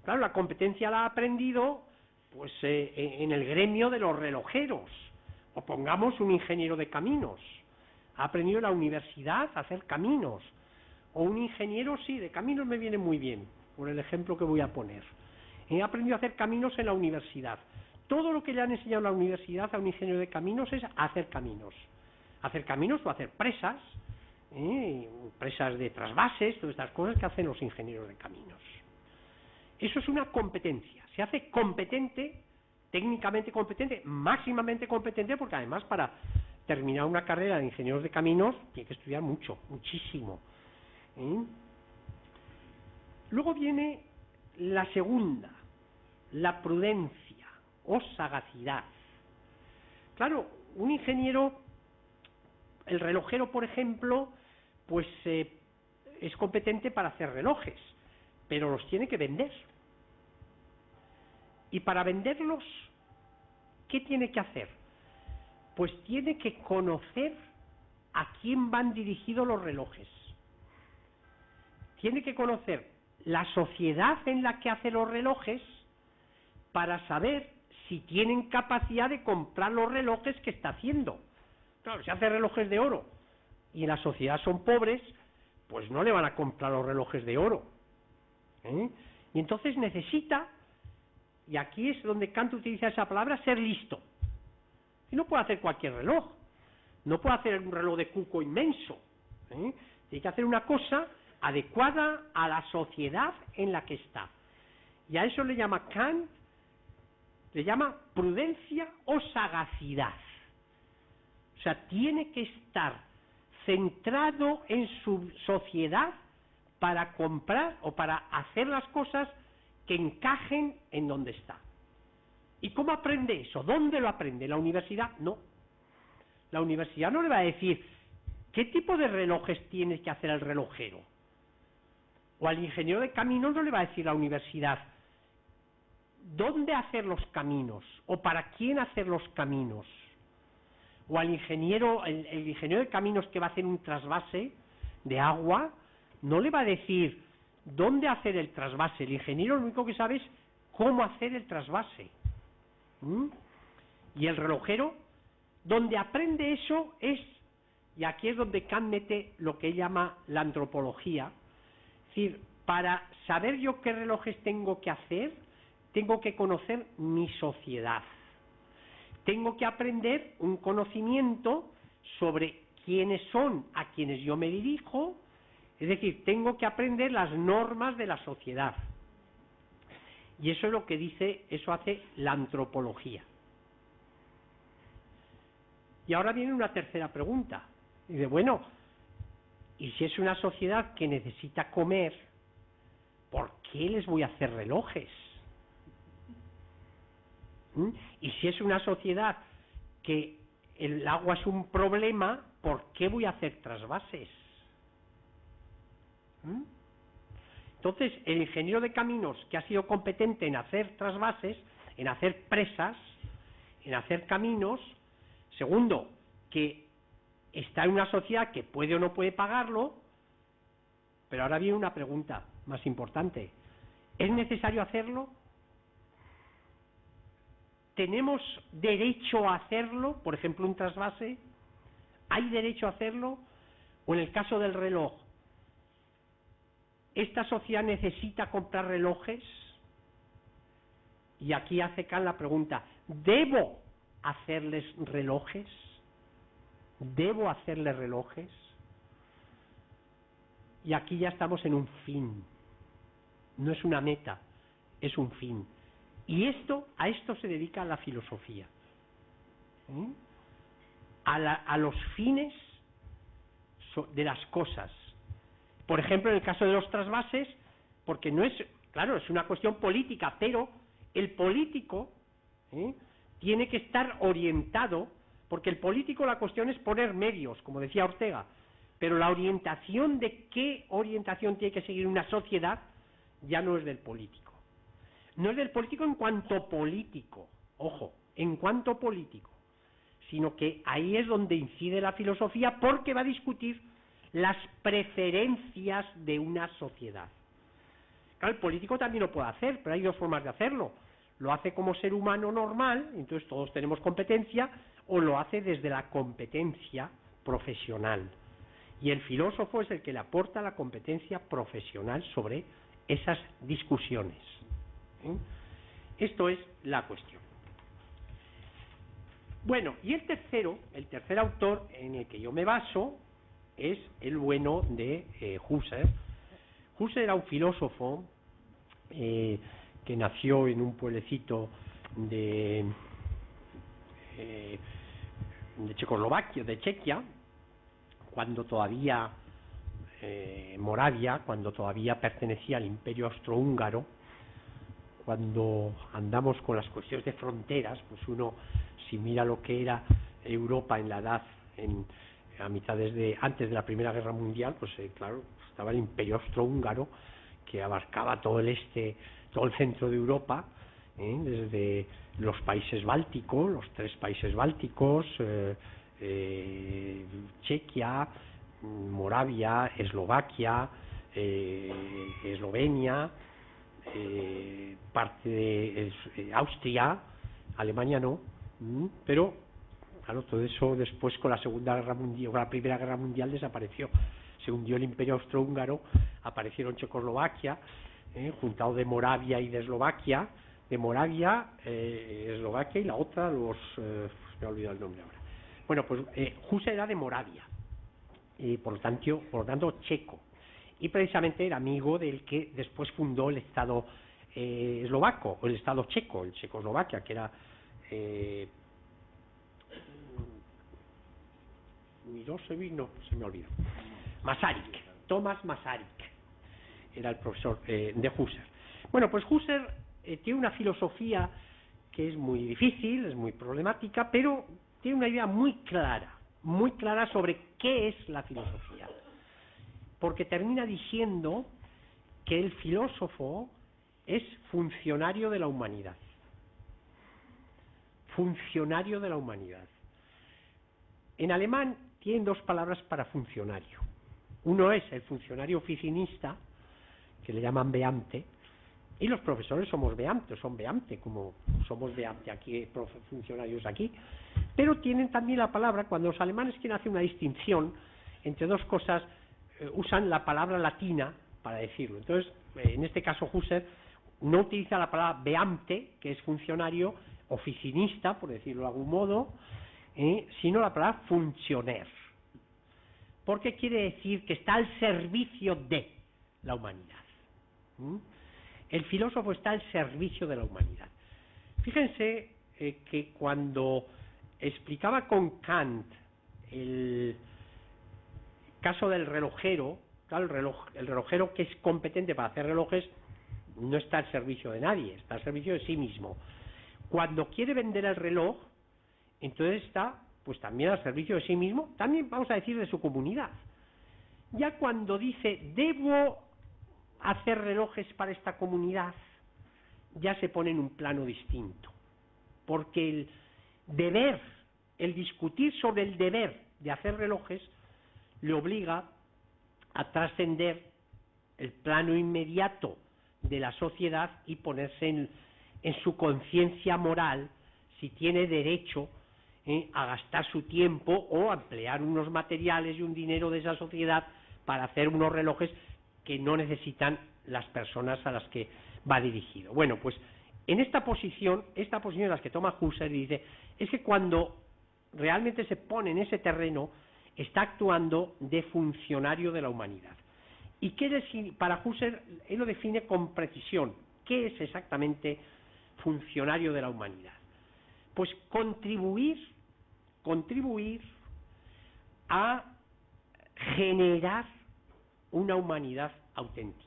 Claro, la competencia la ha aprendido pues en el gremio de los relojeros. O pongamos un ingeniero de caminos. Ha aprendido en la universidad a hacer caminos. O un ingeniero, sí, de caminos me viene muy bien, por el ejemplo que voy a poner. He aprendido a hacer caminos en la universidad. Todo lo que le han enseñado en la universidad a un ingeniero de caminos es hacer caminos. Hacer caminos o hacer presas, presas de trasvases, todas estas cosas que hacen los ingenieros de caminos. Eso es una competencia. Se hace competente, técnicamente competente, máximamente competente, porque además para terminar una carrera de ingenieros de caminos tiene que estudiar mucho, muchísimo. Luego viene la segunda, la prudencia o sagacidad. Claro, un ingeniero, el relojero, por ejemplo, pues es competente para hacer relojes, pero los tiene que vender. Y para venderlos, ¿qué tiene que hacer? Pues tiene que conocer a quién van dirigidos los relojes. Tiene que conocer la sociedad en la que hace los relojes para saber si tienen capacidad de comprar los relojes que está haciendo. Claro, si hace relojes de oro y en la sociedad son pobres, pues no le van a comprar los relojes de oro. Y entonces necesita, y aquí es donde Kant utiliza esa palabra, ser listo. Y no puede hacer cualquier reloj. No puede hacer un reloj de cuco inmenso. Tiene que hacer una cosa adecuada a la sociedad en la que está. Y a eso le llama Kant, le llama prudencia o sagacidad. O sea, tiene que estar centrado en su sociedad para comprar o para hacer las cosas que encajen en donde está. ¿Y cómo aprende eso? ¿Dónde lo aprende? ¿La universidad? No. La universidad no le va a decir qué tipo de relojes tiene que hacer el relojero. O al ingeniero de caminos no le va a decir la universidad dónde hacer los caminos o para quién hacer los caminos. O al ingeniero, el ingeniero de caminos que va a hacer un trasvase de agua, no le va a decir dónde hacer el trasvase. El ingeniero lo único que sabe es cómo hacer el trasvase. Y el relojero, donde aprende eso es, y aquí es donde Kant mete lo que él llama la antropología. Es decir, para saber yo qué relojes tengo que hacer, tengo que conocer mi sociedad. Tengo que aprender un conocimiento sobre quiénes son a quienes yo me dirijo, es decir, tengo que aprender las normas de la sociedad. Y eso es lo que dice, eso hace la antropología. Y ahora viene una tercera pregunta. Dice, bueno, ¿y si es una sociedad que necesita comer, por qué les voy a hacer relojes? Y si es una sociedad que el agua es un problema, ¿por qué voy a hacer trasvases? Entonces, el ingeniero de caminos que ha sido competente en hacer trasvases, en hacer presas, en hacer caminos, segundo, que está en una sociedad que puede o no puede pagarlo, pero ahora viene una pregunta más importante. ¿Es necesario hacerlo? ¿tenemos derecho a hacerlo? Por ejemplo, un trasvase, ¿hay derecho a hacerlo? O en el caso del reloj, ¿esta sociedad necesita comprar relojes? Y aquí hace Kant la pregunta, ¿debo hacerles relojes? ¿Debo hacerles relojes? Y aquí ya estamos en un fin. No es una meta, es un fin. Y a esto se dedica la filosofía. A los fines de las cosas. Por ejemplo, en el caso de los trasvases, porque no es, claro, es una cuestión política, pero el político tiene que estar orientado, porque el político la cuestión es poner medios, como decía Ortega, pero la orientación de qué orientación tiene que seguir una sociedad ya no es del político. No es del político en cuanto político, ojo, en cuanto político, sino que ahí es donde incide la filosofía porque va a discutir las preferencias de una sociedad. Claro, el político también lo puede hacer, pero hay dos formas de hacerlo. Lo hace como ser humano normal, entonces todos tenemos competencia, o lo hace desde la competencia profesional. Y el filósofo es el que le aporta la competencia profesional sobre esas discusiones. Esto es la cuestión. Bueno, y el tercer autor en el que yo me baso es el bueno de Husserl. Husserl era un filósofo que nació en un pueblecito de Checoslovaquia, de Chequia, cuando todavía Moravia, cuando todavía pertenecía al Imperio Austrohúngaro. Cuando andamos con las cuestiones de fronteras, pues uno, si mira lo que era Europa en la edad, antes de la Primera Guerra Mundial, pues claro, estaba el Imperio Austrohúngaro, que abarcaba todo el centro de Europa, desde los países bálticos, los 3 países bálticos, Chequia, Moravia, Eslovaquia, Eslovenia, parte de Austria, Alemania no, pero claro, todo eso después con la Segunda Guerra Mundial, con la Primera Guerra Mundial desapareció. Se hundió el Imperio Austrohúngaro, aparecieron Checoslovaquia, juntado de Moravia y de Eslovaquia, Eslovaquia y la otra, me he olvidado el nombre ahora. Bueno, pues Husserl era de Moravia, y por lo tanto checo, y precisamente era amigo del que después fundó el Estado eslovaco, o el Estado checo, el Checoslovaquia, que era Milosevic, no, se me olvidó, Masaryk, Tomás Masaryk, era el profesor de Husserl. Bueno, pues Husserl tiene una filosofía que es muy difícil, es muy problemática, pero tiene una idea muy clara sobre qué es la filosofía. Porque termina diciendo que el filósofo es funcionario de la humanidad. Funcionario de la humanidad. En alemán tienen 2 palabras para funcionario. Uno es el funcionario oficinista, que le llaman Beamte, y los profesores somos Beamte, son Beamte, como somos Beamte aquí, funcionarios aquí, pero tienen también la palabra, cuando los alemanes quieren hacer una distinción entre 2 cosas, usan la palabra latina para decirlo. Entonces, en este caso Husserl no utiliza la palabra Beamte, que es funcionario, oficinista, por decirlo de algún modo, sino la palabra Funktionär, porque quiere decir que está al servicio de la humanidad. El filósofo está al servicio de la humanidad. Fíjense que cuando explicaba con Kant el caso del relojero, claro, el relojero que es competente para hacer relojes no está al servicio de nadie, está al servicio de sí mismo. Cuando quiere vender el reloj, entonces está pues también al servicio de sí mismo, también vamos a decir de su comunidad. Ya cuando dice debo hacer relojes para esta comunidad, ya se pone en un plano distinto, porque el deber, el discutir sobre el deber de hacer relojes le obliga a trascender el plano inmediato de la sociedad y ponerse en su conciencia moral si tiene derecho a gastar su tiempo o a emplear unos materiales y un dinero de esa sociedad para hacer unos relojes que no necesitan las personas a las que va dirigido. Bueno, pues en esta posición es la que toma Husserl y dice, es que cuando realmente se pone en ese terreno, está actuando de funcionario de la humanidad. ¿Y qué para Husserl, él lo define con precisión? ¿Qué es exactamente funcionario de la humanidad? Pues contribuir a generar una humanidad auténtica.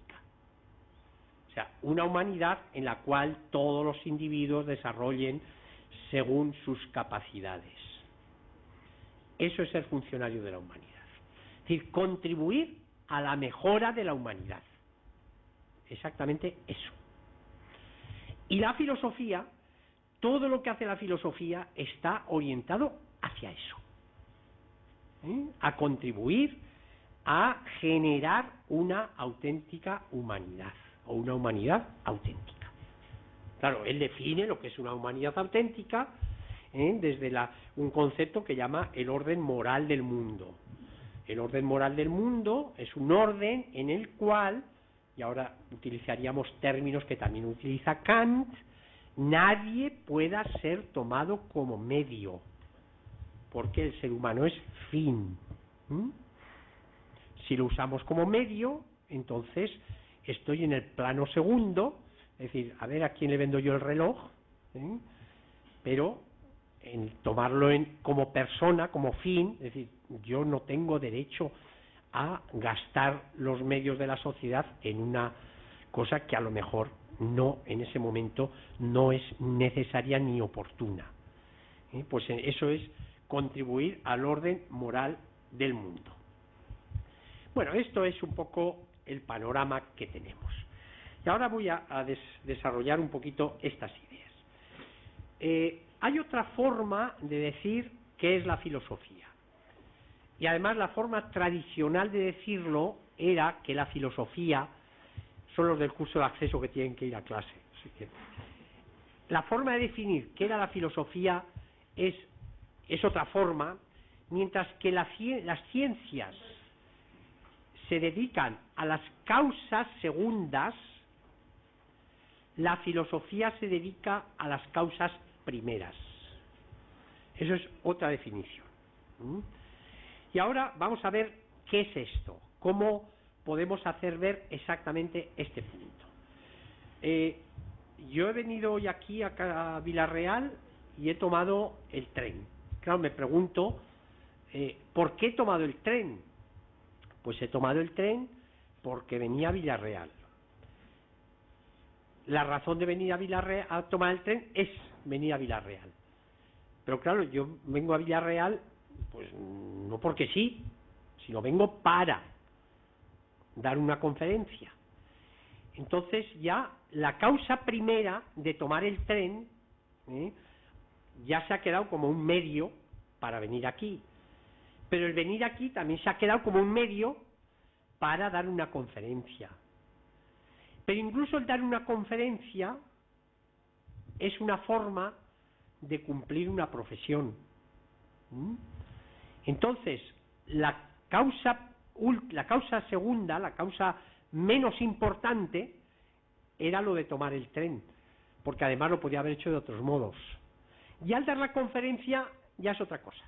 O sea, una humanidad en la cual todos los individuos desarrollen según sus capacidades. Eso es ser funcionario de la humanidad. Es decir, contribuir a la mejora de la humanidad. Exactamente eso. Y la filosofía, todo lo que hace la filosofía está orientado hacia eso. A contribuir a generar una auténtica humanidad, o una humanidad auténtica. Claro, él define lo que es una humanidad auténtica desde un concepto que llama el orden moral del mundo. El orden moral del mundo es un orden en el cual, y ahora utilizaríamos términos que también utiliza Kant, nadie pueda ser tomado como medio, porque el ser humano es fin. Si lo usamos como medio, entonces estoy en el plano segundo, es decir, a ver a quién le vendo yo el reloj, pero en tomarlo como persona, como fin, es decir, yo no tengo derecho a gastar los medios de la sociedad en una cosa que a lo mejor no, en ese momento, no es necesaria ni oportuna. Pues eso es contribuir al orden moral del mundo. Bueno, esto es un poco el panorama que tenemos. Y ahora voy a desarrollar un poquito estas ideas. Hay otra forma de decir qué es la filosofía. Y además la forma tradicional de decirlo era que la filosofía son los del curso de acceso que tienen que ir a clase. Así que la forma de definir qué era la filosofía es otra forma, mientras que las ciencias se dedican a las causas segundas, la filosofía se dedica a las causas primeras. Eso es otra definición. Y ahora vamos a ver qué es esto, cómo podemos hacer ver exactamente este punto. Yo he venido hoy aquí a Vila-real y he tomado el tren. Claro, me pregunto, ¿por qué he tomado el tren? Pues he tomado el tren porque venía a Vila-real. La razón de venir a Vila-real, a tomar el tren, es venir a Vila-real. Pero claro, yo vengo a Vila-real, pues no porque sí, sino vengo para dar una conferencia. Entonces ya la causa primera de tomar el tren ya se ha quedado como un medio para venir aquí. Pero el venir aquí también se ha quedado como un medio para dar una conferencia. Pero incluso el dar una conferencia es una forma de cumplir una profesión. Entonces, la causa segunda, la causa menos importante, era lo de tomar el tren, porque además lo podía haber hecho de otros modos. Y al dar la conferencia ya es otra cosa.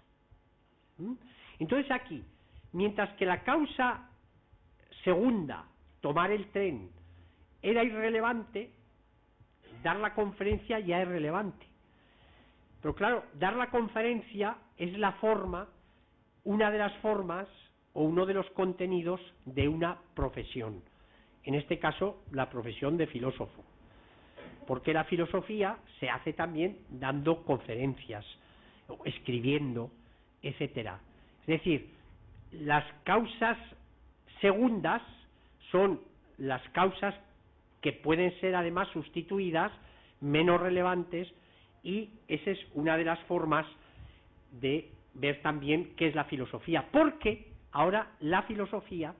Entonces aquí, mientras que la causa segunda, tomar el tren, era irrelevante, dar la conferencia ya es relevante. Pero claro, dar la conferencia es la forma, una de las formas o uno de los contenidos de una profesión. En este caso, la profesión de filósofo. Porque la filosofía se hace también dando conferencias, escribiendo, etcétera. Es decir, las causas segundas son las causas que pueden ser además sustituidas, menos relevantes, y esa es una de las formas de ver también qué es la filosofía, porque ahora la filosofía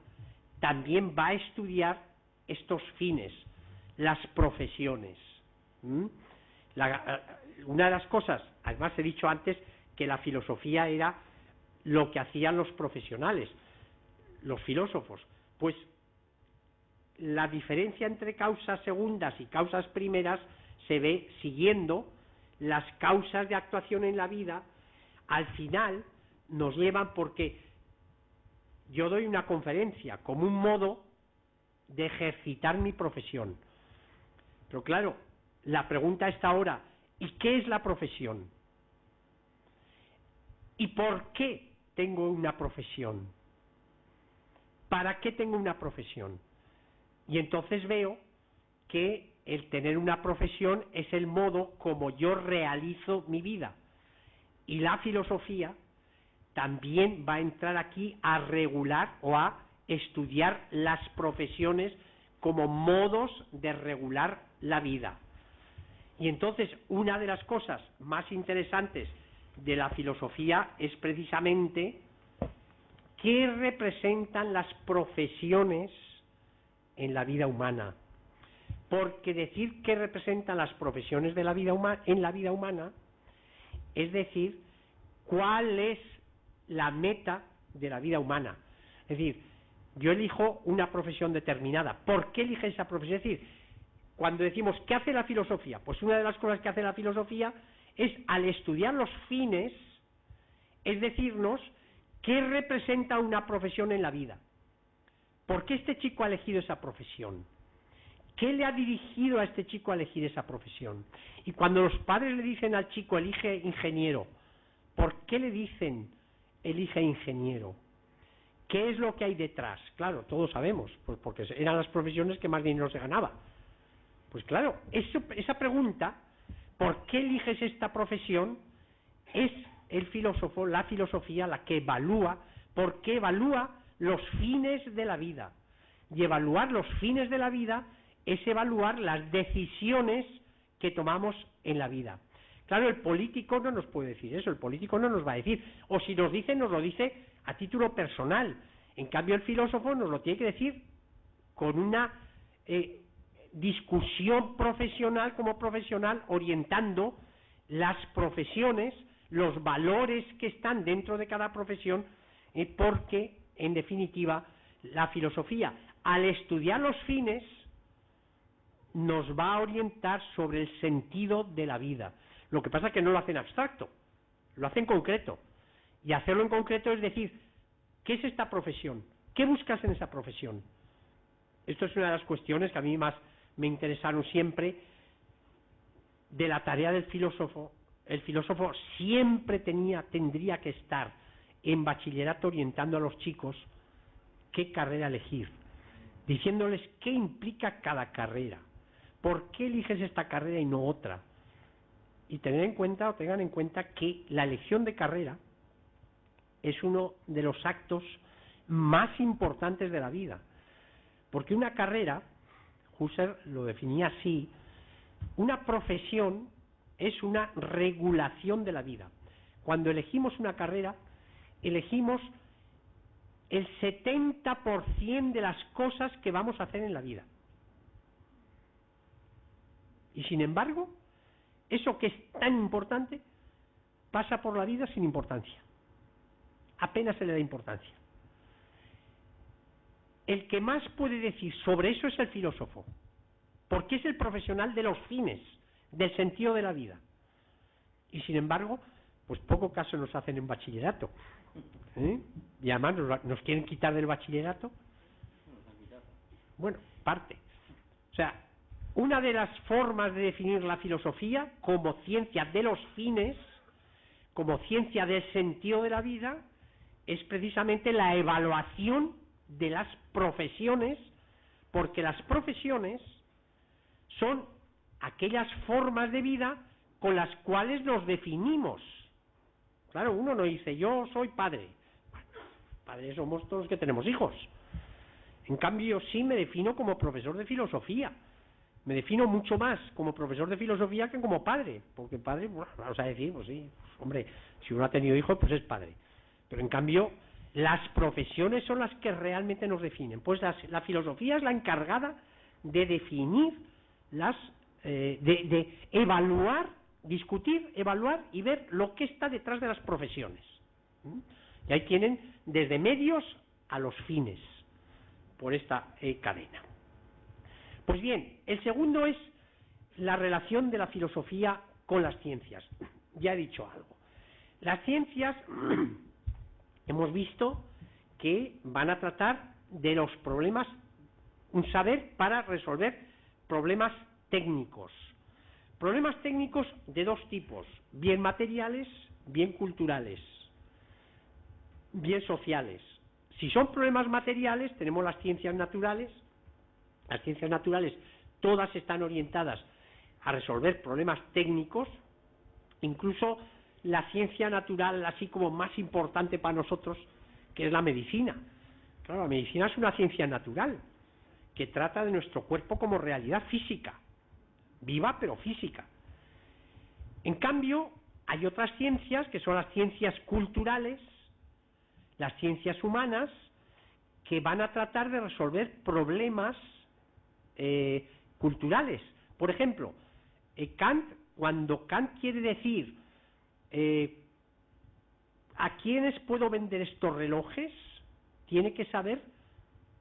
también va a estudiar estos fines, las profesiones. una de las cosas, además he dicho antes que la filosofía era lo que hacían los profesionales, los filósofos, pues la diferencia entre causas segundas y causas primeras se ve siguiendo las causas de actuación en la vida. Al final nos llevan, porque yo doy una conferencia como un modo de ejercitar mi profesión, pero claro, la pregunta está ahora, ¿y qué es la profesión? ¿Y por qué tengo una profesión? ¿Para qué tengo una profesión? Y entonces veo que el tener una profesión es el modo como yo realizo mi vida. Y la filosofía también va a entrar aquí a regular o a estudiar las profesiones como modos de regular la vida. Y entonces una de las cosas más interesantes de la filosofía es precisamente qué representan las profesiones en la vida humana. Porque decir qué representan las profesiones de la vida en la vida humana es decir cuál es la meta de la vida humana. Es decir, yo elijo una profesión determinada. ¿Por qué elige esa profesión? Es decir, cuando decimos ¿qué hace la filosofía? Pues una de las cosas que hace la filosofía es, al estudiar los fines, es decirnos qué representa una profesión en la vida. ¿Por qué este chico ha elegido esa profesión? ¿Qué le ha dirigido a este chico a elegir esa profesión? Y cuando los padres le dicen al chico elige ingeniero, ¿por qué le dicen elige ingeniero? ¿Qué es lo que hay detrás? Claro, todos sabemos, pues porque eran las profesiones que más dinero se ganaba. Pues claro, esa pregunta, ¿por qué eliges esta profesión? Es el filósofo, la filosofía, la que evalúa, porque evalúa los fines de la vida. Y evaluar los fines de la vida es evaluar las decisiones que tomamos en la vida. Claro, el político no nos puede decir eso, el político no nos va a decir, o si nos dice, nos lo dice a título personal. En cambio, el filósofo nos lo tiene que decir con una discusión profesional, como profesional, orientando las profesiones, los valores que están dentro de cada profesión, porque, en definitiva, la filosofía, al estudiar los fines, nos va a orientar sobre el sentido de la vida. Lo que pasa es que no lo hacen abstracto, lo hacen concreto. Y hacerlo en concreto es decir, ¿qué es esta profesión? ¿Qué buscas en esa profesión? Esto es una de las cuestiones que a mí más me interesaron siempre de la tarea del filósofo. El filósofo siempre tendría que estar en bachillerato orientando a los chicos qué carrera elegir, diciéndoles qué implica cada carrera, por qué eliges esta carrera y no otra. Y tengan en cuenta que la elección de carrera es uno de los actos más importantes de la vida, porque una carrera, Husserl lo definía así, una profesión es una regulación de la vida. Cuando elegimos una carrera, elegimos el 70% de las cosas que vamos a hacer en la vida. Y sin embargo, eso que es tan importante pasa por la vida sin importancia. Apenas se le da importancia. El que más puede decir sobre eso es el filósofo, porque es el profesional de los fines, del sentido de la vida. Y sin embargo, pues poco caso nos hacen en bachillerato. Y además nos quieren quitar del bachillerato. Bueno, parte. O sea, una de las formas de definir la filosofía como ciencia de los fines, como ciencia del sentido de la vida, es precisamente la evaluación de las profesiones, porque las profesiones son aquellas formas de vida con las cuales nos definimos. Claro, uno no dice, yo soy padre. Bueno, padres somos todos los que tenemos hijos. En cambio, yo sí me defino como profesor de filosofía. Me defino mucho más como profesor de filosofía que como padre. Porque padre, bueno, vamos a decir, pues sí, hombre, si uno ha tenido hijos, pues es padre. Pero en cambio, las profesiones son las que realmente nos definen. Pues la filosofía es la encargada de definir de evaluar discutir, evaluar y ver lo que está detrás de las profesiones. Y ahí tienen desde medios a los fines, por esta cadena. Pues bien, el segundo es la relación de la filosofía con las ciencias. Ya he dicho algo. Las ciencias, hemos visto que van a tratar de los problemas, un saber para resolver problemas técnicos. Problemas técnicos de dos tipos, bien materiales, bien culturales, bien sociales. Si son problemas materiales, tenemos las ciencias naturales. Las ciencias naturales todas están orientadas a resolver problemas técnicos, incluso la ciencia natural así como más importante para nosotros, que es la medicina. Claro, la medicina es una ciencia natural, que trata de nuestro cuerpo como realidad física, viva pero física. En cambio, hay otras ciencias, que son las ciencias culturales, las ciencias humanas, que van a tratar de resolver problemas culturales. Por ejemplo, cuando Kant quiere decir ¿a quiénes puedo vender estos relojes?, tiene que saber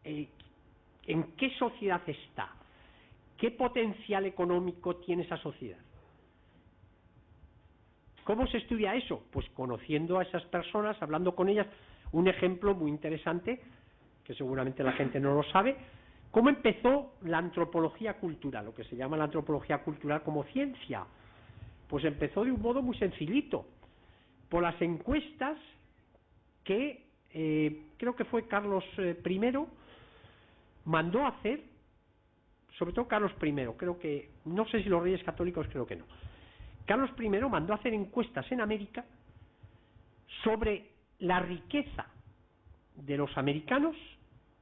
en qué sociedad está, qué potencial económico tiene esa sociedad. ¿Cómo se estudia eso? Pues conociendo a esas personas, hablando con ellas. Un ejemplo muy interesante, que seguramente la gente no lo sabe, cómo empezó la antropología cultural, lo que se llama la antropología cultural como ciencia. Pues empezó de un modo muy sencillito, por las encuestas que creo que fue Carlos I mandó a hacer, sobre todo Carlos I, creo que, no sé si los Reyes Católicos, creo que no. Carlos I mandó a hacer encuestas en América sobre la riqueza de los americanos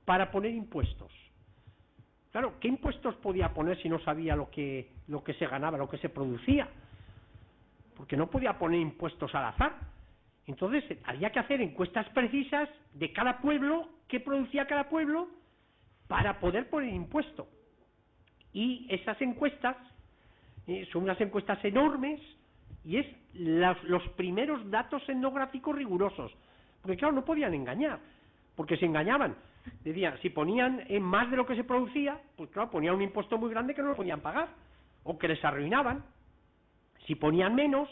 para poner impuestos. Claro, ¿qué impuestos podía poner si no sabía lo que se ganaba, lo que se producía? Porque no podía poner impuestos al azar. Entonces había que hacer encuestas precisas de cada pueblo, qué producía cada pueblo, para poder poner impuesto. Y esas encuestas son unas encuestas enormes, y es los primeros datos etnográficos rigurosos. Porque claro, no podían engañar, porque si engañaban, decían, si ponían más de lo que se producía, pues claro, ponían un impuesto muy grande que no lo podían pagar, o que les arruinaban. Si ponían menos,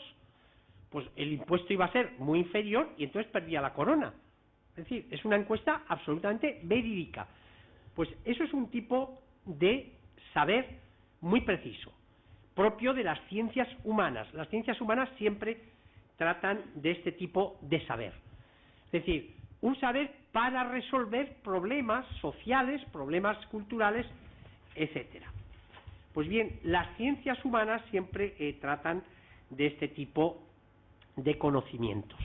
pues el impuesto iba a ser muy inferior y entonces perdía la corona. Es decir, es una encuesta absolutamente verídica. Pues eso es un tipo de saber muy preciso, propio de las ciencias humanas. Las ciencias humanas siempre tratan de este tipo de saber. Es decir, un saber para resolver problemas sociales, problemas culturales, etcétera. Pues bien, las ciencias humanas siempre tratan de este tipo de conocimientos.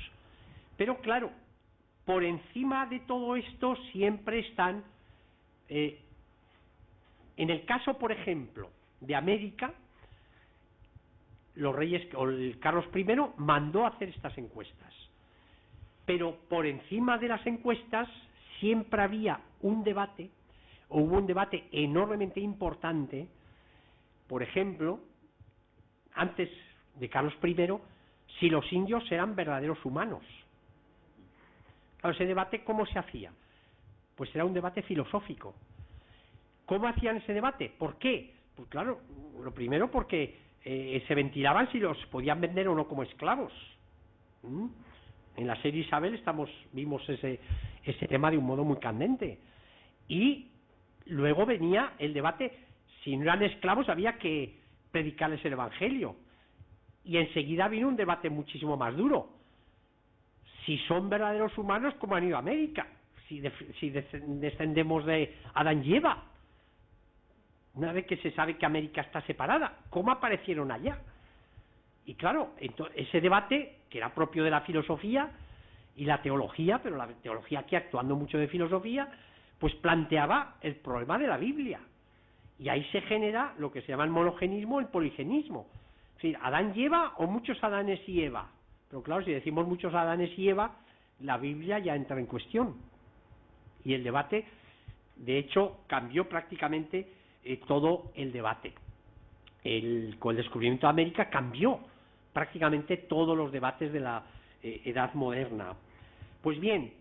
Pero claro, por encima de todo esto siempre están, en el caso, por ejemplo, de América, los reyes, o el Carlos I mandó a hacer estas encuestas. Pero por encima de las encuestas siempre había un debate, o hubo un debate enormemente importante. Por ejemplo, antes de Carlos I, si los indios eran verdaderos humanos. Claro, ese debate, ¿cómo se hacía? Pues era un debate filosófico. ¿Cómo hacían ese debate? ¿Por qué? Pues claro, lo primero porque se ventilaban si los podían vender o no como esclavos. En la serie Isabel vimos ese tema de un modo muy candente. Y luego venía el debate, si no eran esclavos había que predicarles el Evangelio. Y enseguida vino un debate muchísimo más duro. Si son verdaderos humanos, ¿cómo han ido a América? Si descendemos de Adán y Eva. Una vez que se sabe que América está separada, ¿cómo aparecieron allá? Y claro, ese debate, que era propio de la filosofía y la teología, pero la teología aquí actuando mucho de filosofía, pues planteaba el problema de la Biblia. Y ahí se genera lo que se llama el monogenismo, el poligenismo. Es decir, Adán y Eva o muchos Adanes y Eva. Pero claro, si decimos muchos Adanes y Eva, la Biblia ya entra en cuestión. Y el debate, de hecho, cambió prácticamente todo el debate. Con el descubrimiento de América cambió prácticamente todos los debates de la edad moderna. Pues bien,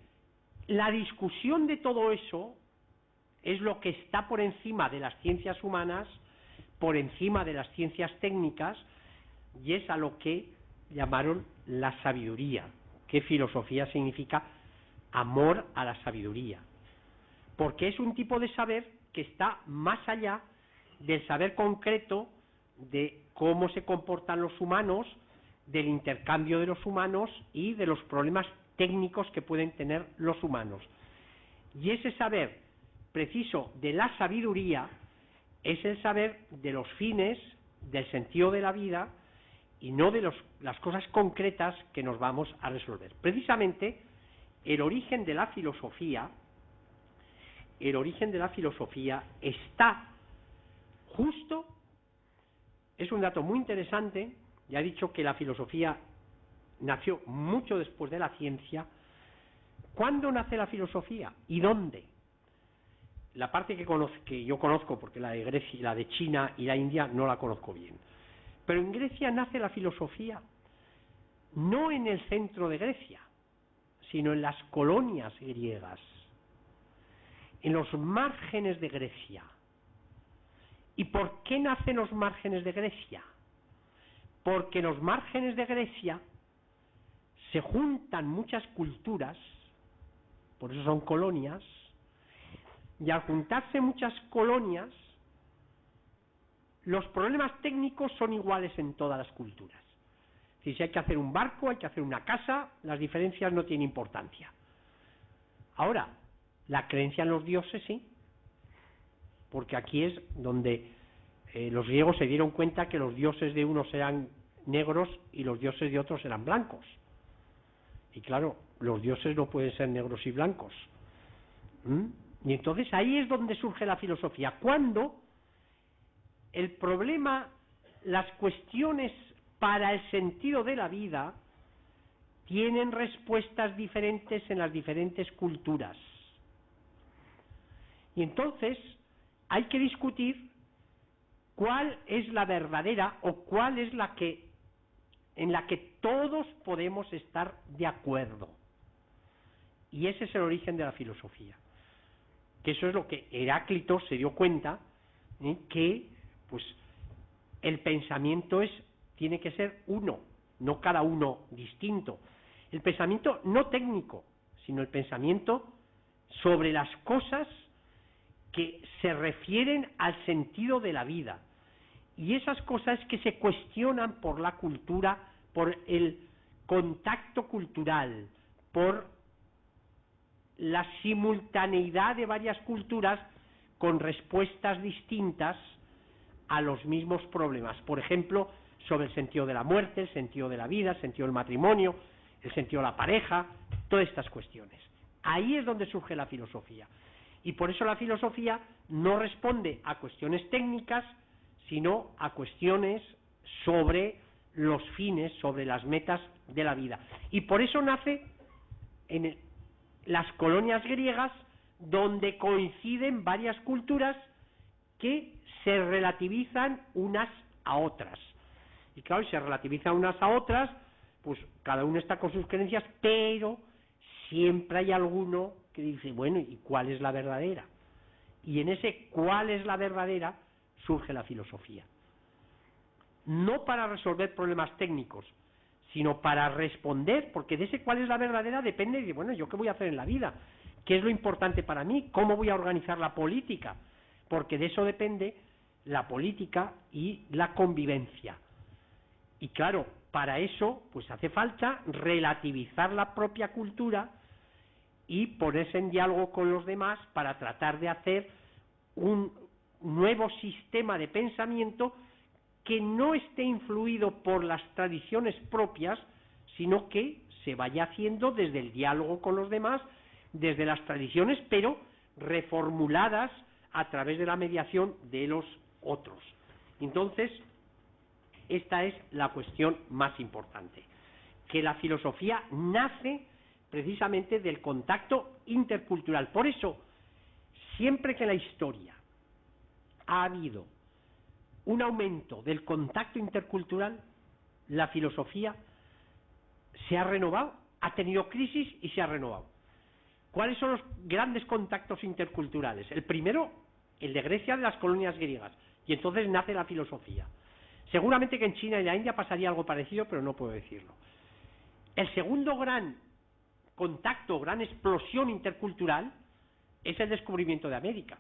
la discusión de todo eso es lo que está por encima de las ciencias humanas, por encima de las ciencias técnicas, y es a lo que llamaron la sabiduría. ¿Qué filosofía significa? Amor a la sabiduría. Porque es un tipo de saber que está más allá del saber concreto de cómo se comportan los humanos, del intercambio de los humanos y de los problemas técnicos que pueden tener los humanos. Y ese saber preciso de la sabiduría es el saber de los fines, del sentido de la vida y no de las cosas concretas que nos vamos a resolver. Precisamente el origen de la filosofía está justo, es un dato muy interesante, ya he dicho que la filosofía nació mucho después de la ciencia. ¿Cuándo nace la filosofía? ¿Y dónde? La parte que yo conozco, porque la de Grecia, la de China y la India no la conozco bien. Pero en Grecia nace la filosofía, no en el centro de Grecia, sino en las colonias griegas, en los márgenes de Grecia. ¿Y por qué nacen los márgenes de Grecia? Porque en los márgenes de Grecia se juntan muchas culturas, por eso son colonias, y al juntarse muchas colonias, los problemas técnicos son iguales en todas las culturas. Si hay que hacer un barco, hay que hacer una casa, las diferencias no tienen importancia. Ahora, la creencia en los dioses sí, porque aquí es donde los griegos se dieron cuenta que los dioses de unos eran negros y los dioses de otros eran blancos. Y claro, los dioses no pueden ser negros y blancos. Y entonces ahí es donde surge la filosofía, cuando el problema, las cuestiones para el sentido de la vida tienen respuestas diferentes en las diferentes culturas. Y entonces hay que discutir cuál es la verdadera o cuál es la que en la que todos podemos estar de acuerdo. Y ese es el origen de la filosofía. Que eso es lo que Heráclito se dio cuenta, que pues el pensamiento tiene que ser uno, no cada uno distinto. El pensamiento no técnico, sino el pensamiento sobre las cosas que se refieren al sentido de la vida. Y esas cosas que se cuestionan por la cultura, por el contacto cultural, por la simultaneidad de varias culturas con respuestas distintas a los mismos problemas. Por ejemplo, sobre el sentido de la muerte, el sentido de la vida, el sentido del matrimonio, el sentido de la pareja, todas estas cuestiones. Ahí es donde surge la filosofía. Y por eso la filosofía no responde a cuestiones técnicas, sino a cuestiones sobre los fines, sobre las metas de la vida. Y por eso nace en las colonias griegas, donde coinciden varias culturas que se relativizan unas a otras. Y claro, si se relativizan unas a otras, pues cada uno está con sus creencias, pero siempre hay alguno que dice, bueno, ¿y cuál es la verdadera? Y en ese cuál es la verdadera surge la filosofía. No para resolver problemas técnicos, sino para responder, porque de ese cuál es la verdadera depende de, bueno, ¿yo qué voy a hacer en la vida? ¿Qué es lo importante para mí? ¿Cómo voy a organizar la política? Porque de eso depende la política y la convivencia. Y claro, para eso pues hace falta relativizar la propia cultura y ponerse en diálogo con los demás para tratar de hacer un nuevo sistema de pensamiento que no esté influido por las tradiciones propias, sino que se vaya haciendo desde el diálogo con los demás, desde las tradiciones, pero reformuladas a través de la mediación de los otros. Entonces, esta es la cuestión más importante, que la filosofía nace precisamente del contacto intercultural. Por eso, siempre que en la historia ha habido un aumento del contacto intercultural, la filosofía se ha renovado, ha tenido crisis y se ha renovado. ¿Cuáles son los grandes contactos interculturales? El primero, el de Grecia, de las colonias griegas, y entonces nace la filosofía. Seguramente que en China y en la India pasaría algo parecido, pero no puedo decirlo. El segundo gran contacto, gran explosión intercultural, es el descubrimiento de América.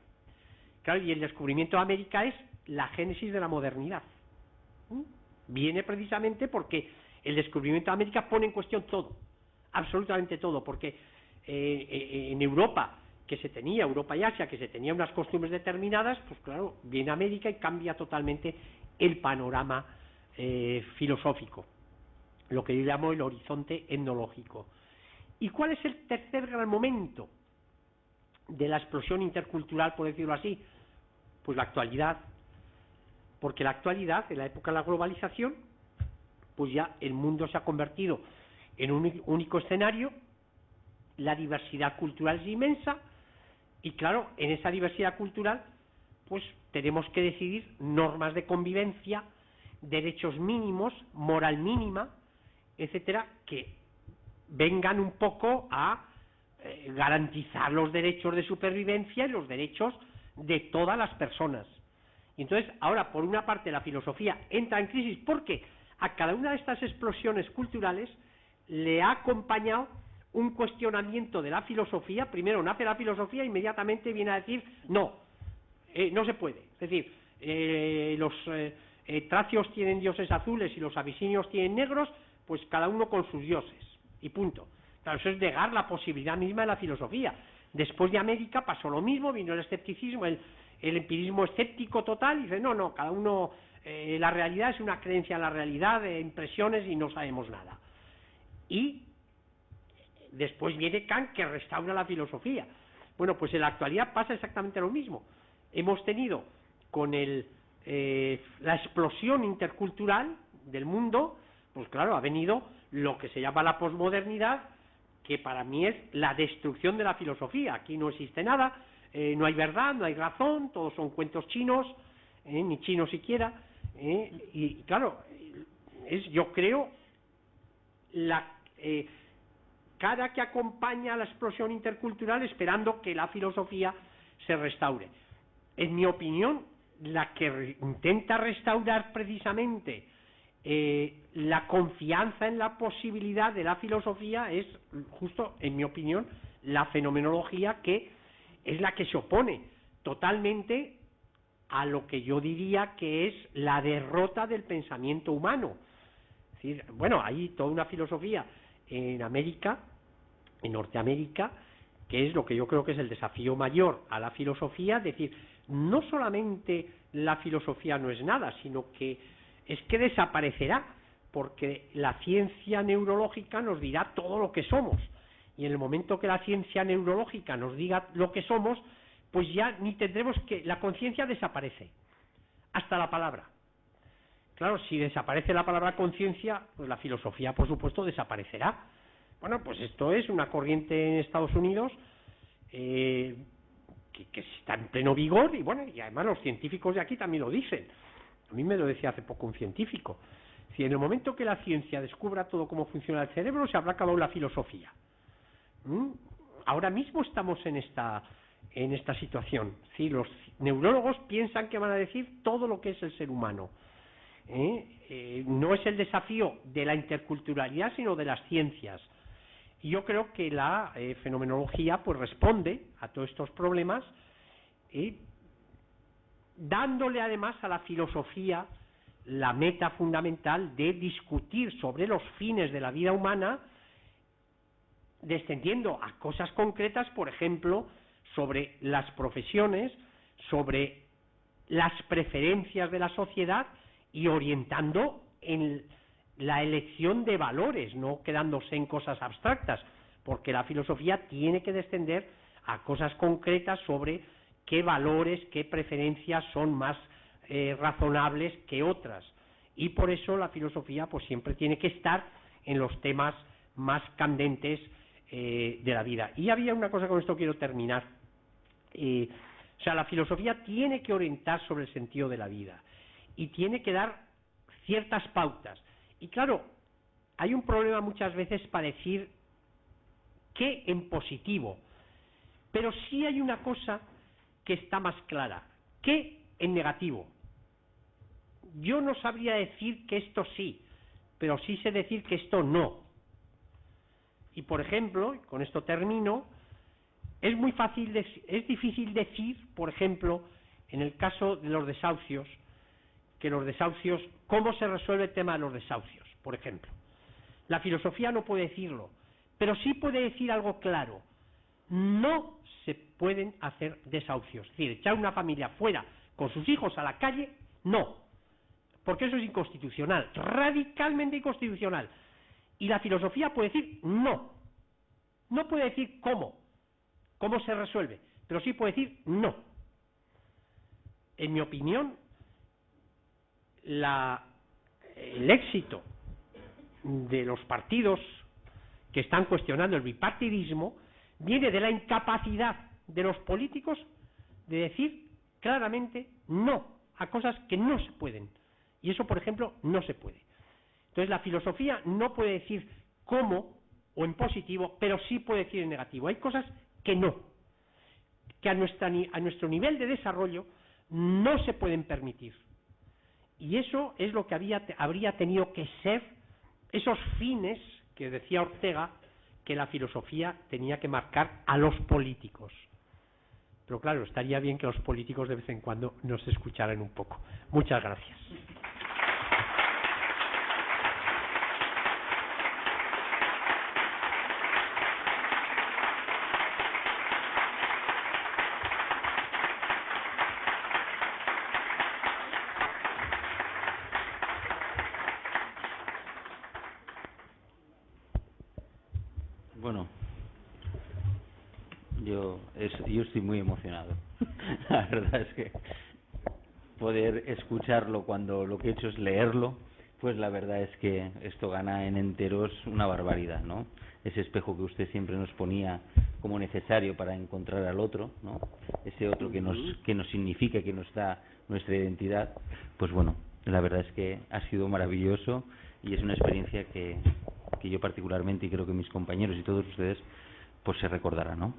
Claro, y el descubrimiento de América es la génesis de la modernidad. Viene precisamente porque el descubrimiento de América pone en cuestión todo, absolutamente todo, porque en Europa Europa y Asia, que se tenía unas costumbres determinadas, pues claro, viene América y cambia totalmente el panorama filosófico, lo que yo llamo el horizonte etnológico. ¿Y cuál es el tercer gran momento de la explosión intercultural, por decirlo así? Pues la actualidad, porque la actualidad, en la época de la globalización, pues ya el mundo se ha convertido en un único escenario, la diversidad cultural es inmensa, y claro, en esa diversidad cultural, pues tenemos que decidir normas de convivencia, derechos mínimos, moral mínima, etcétera, que vengan un poco a garantizar los derechos de supervivencia y los derechos de todas las personas. Y entonces, ahora, por una parte, la filosofía entra en crisis porque a cada una de estas explosiones culturales le ha acompañado un cuestionamiento de la filosofía. Primero nace la filosofía e inmediatamente viene a decir no se puede. Es decir, los tracios tienen dioses azules y los abisinios tienen negros, pues cada uno con sus dioses, y punto. Claro, eso es negar la posibilidad misma de la filosofía. Después de América pasó lo mismo, vino el escepticismo, el empirismo escéptico total, y dice, no, cada uno, la realidad es una creencia en la realidad, de impresiones, y no sabemos nada. Y después viene Kant, que restaura la filosofía. Bueno, pues en la actualidad pasa exactamente lo mismo. Hemos tenido con la explosión intercultural del mundo, pues claro, ha venido lo que se llama la posmodernidad, que para mí es la destrucción de la filosofía. Aquí no existe nada, no hay verdad, no hay razón, todos son cuentos chinos, ni chinos siquiera, y claro, yo creo la cara que acompaña a la explosión intercultural, esperando que la filosofía se restaure. En mi opinión, la que intenta restaurar precisamente la confianza en la posibilidad de la filosofía es justo, en mi opinión, la fenomenología, que es la que se opone totalmente a lo que yo diría que es la derrota del pensamiento humano. Es decir, bueno, hay toda una filosofía en América, en Norteamérica, que es lo que yo creo que es el desafío mayor a la filosofía, es decir, no solamente la filosofía no es nada, sino que es que desaparecerá, porque la ciencia neurológica nos dirá todo lo que somos, y en el momento que la ciencia neurológica nos diga lo que somos, pues ya ni tendremos que... la conciencia desaparece, hasta la palabra. Claro, si desaparece la palabra conciencia, pues la filosofía, por supuesto, desaparecerá. Bueno, pues esto es una corriente en Estados Unidos que está en pleno vigor, y bueno, y además los científicos de aquí también lo dicen. A mí me lo decía hace poco un científico. Si en el momento que la ciencia descubra todo cómo funciona el cerebro, se habrá acabado la filosofía. Ahora mismo estamos en esta situación. ¿Sí? Los neurólogos piensan que van a decir todo lo que es el ser humano. No es el desafío de la interculturalidad, sino de las ciencias. Y yo creo que la fenomenología pues responde a todos estos problemas, dándole además a la filosofía la meta fundamental de discutir sobre los fines de la vida humana, descendiendo a cosas concretas, por ejemplo, sobre las profesiones, sobre las preferencias de la sociedad, y orientando en la elección de valores, no quedándose en cosas abstractas, porque la filosofía tiene que descender a cosas concretas sobre qué valores, qué preferencias son más razonables que otras. Y por eso la filosofía pues siempre tiene que estar en los temas más candentes de la vida. Y había una cosa, con esto quiero terminar. O sea, la filosofía tiene que orientar sobre el sentido de la vida y tiene que dar ciertas pautas, Y claro, hay un problema muchas veces para decir qué en positivo, pero sí hay una cosa que está más clara, qué en negativo. Yo no sabría decir que esto sí, pero sí sé decir que esto no. Y por ejemplo, con esto termino, es difícil decir, por ejemplo, en el caso de los desahucios, cómo se resuelve el tema de los desahucios, por ejemplo. La filosofía no puede decirlo, pero sí puede decir algo claro. No se pueden hacer desahucios. Es decir, echar una familia fuera con sus hijos a la calle, no. Porque eso es inconstitucional, radicalmente inconstitucional. Y la filosofía puede decir no. No puede decir cómo se resuelve, pero sí puede decir no. En mi opinión, el éxito de los partidos que están cuestionando el bipartidismo viene de la incapacidad de los políticos de decir claramente no a cosas que no se pueden. Y eso, por ejemplo, no se puede. Entonces, la filosofía no puede decir cómo o en positivo, pero sí puede decir en negativo. Hay cosas que no, que a nuestro nivel de desarrollo no se pueden permitir. Y eso es lo que habría tenido que ser esos fines que decía Ortega que la filosofía tenía que marcar a los políticos. Pero claro, estaría bien que los políticos de vez en cuando nos escucharan un poco. Muchas gracias. Bueno, yo estoy muy emocionado. La verdad es que poder escucharlo cuando lo que he hecho es leerlo, pues la verdad es que esto gana en enteros una barbaridad, ¿no? Ese espejo que usted siempre nos ponía como necesario para encontrar al otro, ¿no? Ese otro que nos significa, que nos da nuestra identidad, pues bueno, la verdad es que ha sido maravilloso y es una experiencia que yo particularmente, y creo que mis compañeros y todos ustedes, pues se recordarán, ¿no?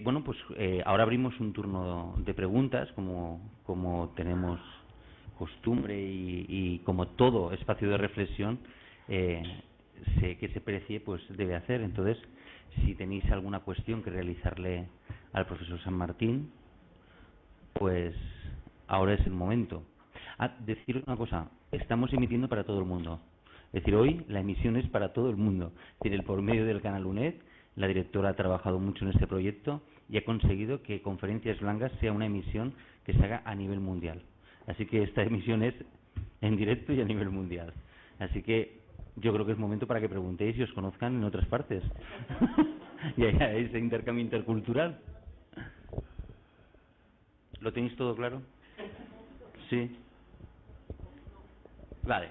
Bueno, pues ahora abrimos un turno de preguntas, como tenemos costumbre y como todo espacio de reflexión que se precie, pues debe hacer. Entonces, si tenéis alguna cuestión que realizarle al profesor San Martín, pues ahora es el momento. Decir una cosa, estamos emitiendo para todo el mundo. Es decir, hoy la emisión es para todo el mundo. Es decir, por medio del canal UNED, la directora ha trabajado mucho en este proyecto y ha conseguido que Conferencias Blancas sea una emisión que se haga a nivel mundial. Así que esta emisión es en directo y a nivel mundial. Así que yo creo que es momento para que preguntéis y os conozcan en otras partes. Y haya ese intercambio intercultural. ¿Lo tenéis todo claro? Sí. Vale.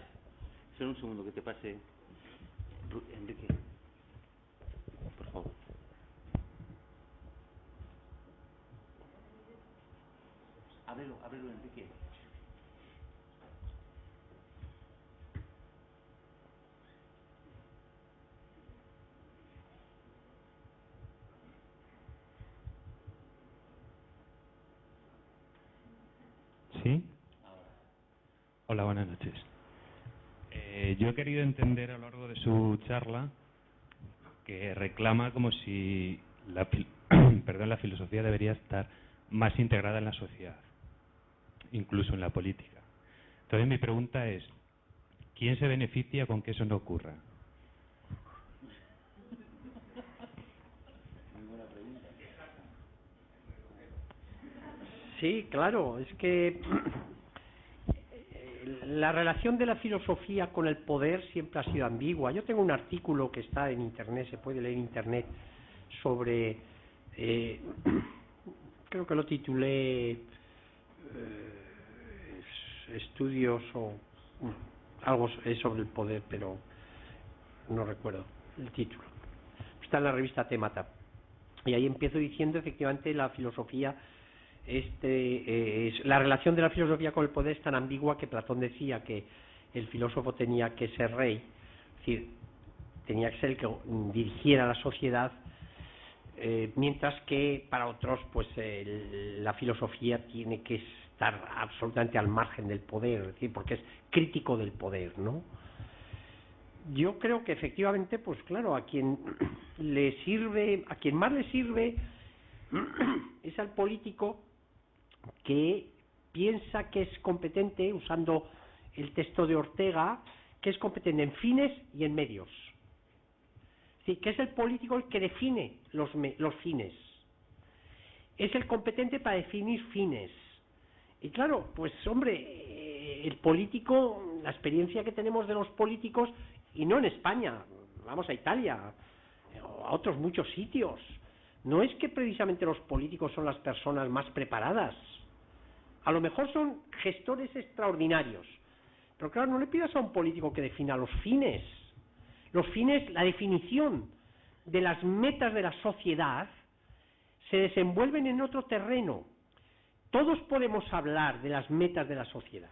Solo un segundo que te pase. Enrique, por favor. Ábrelo, Enrique. ¿Sí? Hola, buenas noches. Yo he querido entender a lo largo de su charla que reclama como si la filosofía debería estar más integrada en la sociedad, incluso en la política. Entonces mi pregunta es, ¿quién se beneficia con que eso no ocurra? Sí, claro, es que la relación de la filosofía con el poder siempre ha sido ambigua. Yo tengo un artículo que está en Internet, se puede leer en Internet, sobre, creo que lo titulé estudios o algo sobre el poder, pero no recuerdo el título. Está en la revista Temata. Y ahí empiezo diciendo, efectivamente, la filosofía, la relación de la filosofía con el poder es tan ambigua que Platón decía que el filósofo tenía que ser rey, es decir, tenía que ser el que dirigiera la sociedad, mientras que para otros pues la filosofía tiene que estar absolutamente al margen del poder, es decir, porque es crítico del poder, ¿no? Yo creo que efectivamente, pues claro, a quien más le sirve es al político que piensa que es competente, usando el texto de Ortega, que es competente en fines y en medios. Sí, que es el político el que define los fines. Es el competente para definir fines. Y claro, pues hombre, el político, la experiencia que tenemos de los políticos, y no en España, vamos a Italia, o a otros muchos sitios, no es que precisamente los políticos son las personas más preparadas. A lo mejor son gestores extraordinarios, pero claro, no le pidas a un político que defina los fines. Los fines, la definición de las metas de la sociedad se desenvuelven en otro terreno. Todos podemos hablar de las metas de la sociedad,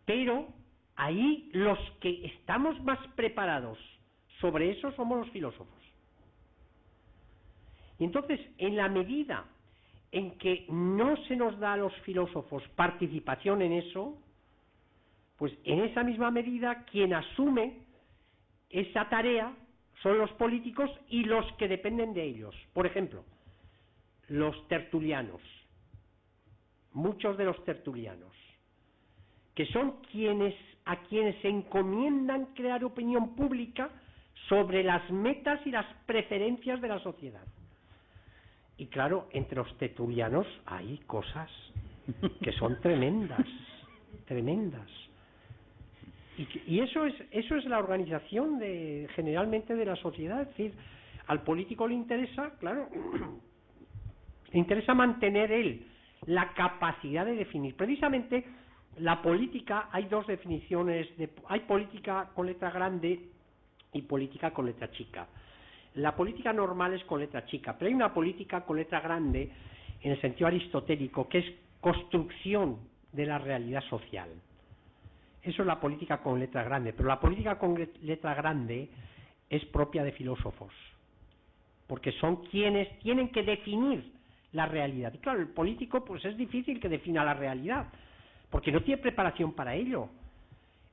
pero ahí los que estamos más preparados sobre eso somos los filósofos. Y entonces, en la medida en que no se nos da a los filósofos participación en eso, pues en esa misma medida quien asume esa tarea son los políticos y los que dependen de ellos. Por ejemplo, los tertulianos, muchos de los tertulianos, que son a quienes se encomiendan crear opinión pública sobre las metas y las preferencias de la sociedad. Y claro, entre los tertulianos hay cosas que son tremendas, tremendas. Y eso es la organización generalmente de la sociedad. Es decir, al político le interesa, claro, le interesa mantener él la capacidad de definir. Precisamente la política, hay dos definiciones, hay política con letra grande y política con letra chica. La política normal es con letra chica, pero hay una política con letra grande en el sentido aristotélico, que es construcción de la realidad social. Eso es la política con letra grande, pero la política con letra grande es propia de filósofos, porque son quienes tienen que definir la realidad. Y claro, el político pues es difícil que defina la realidad, porque no tiene preparación para ello.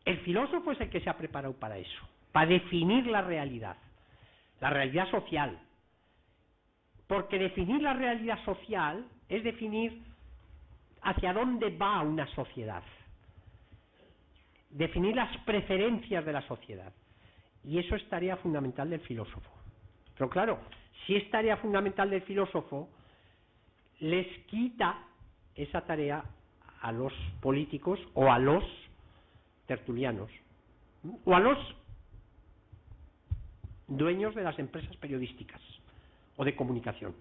El filósofo es el que se ha preparado para eso, para definir la realidad social. Porque definir la realidad social es definir hacia dónde va una sociedad, definir las preferencias de la sociedad. Y eso es tarea fundamental del filósofo. Pero claro, si es tarea fundamental del filósofo, les quita esa tarea a los políticos o a los tertulianos o a los dueños de las empresas periodísticas o de comunicación.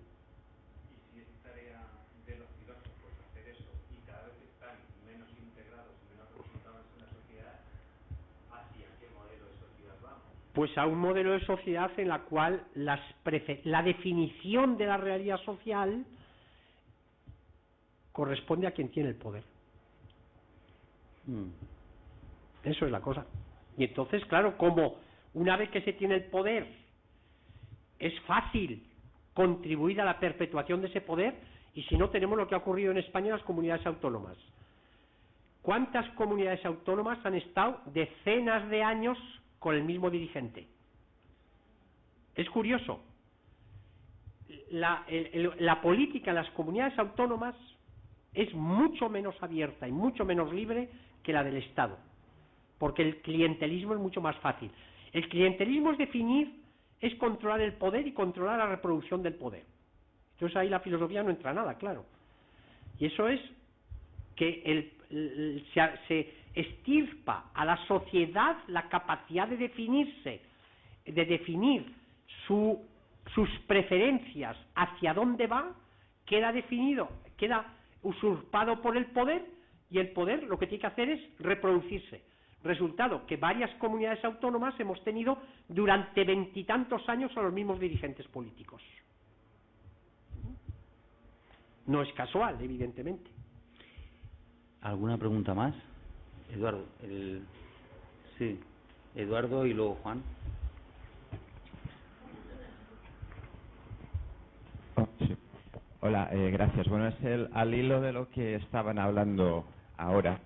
Y si es tarea de los filósofos hacer eso y cada vez están menos integrados y menos representados en la sociedad, ¿hacia qué modelo de sociedad vamos? Pues a un modelo de sociedad en la cual la definición de la realidad social corresponde a quien tiene el poder. Eso es la cosa. Y entonces, claro, como una vez que se tiene el poder es fácil contribuir a la perpetuación de ese poder, y si no, tenemos lo que ha ocurrido en España en las comunidades autónomas. ¿Cuántas comunidades autónomas han estado decenas de años con el mismo dirigente? Es curioso. La política en las comunidades autónomas es mucho menos abierta y mucho menos libre que la del Estado, porque el clientelismo es mucho más fácil. El clientelismo es controlar el poder y controlar la reproducción del poder. Entonces ahí la filosofía no entra nada, claro. Y eso es que se extirpa a la sociedad la capacidad de definirse, de definir sus preferencias hacia dónde va, queda definido, queda usurpado por el poder, y el poder lo que tiene que hacer es reproducirse. Resultado, que varias comunidades autónomas hemos tenido durante 20 y tantos años a los mismos dirigentes políticos. No es casual, evidentemente. ¿Alguna pregunta más? Eduardo, Sí, Eduardo y luego Juan. Sí. Hola, gracias. Bueno, al hilo de lo que estaban hablando ahora.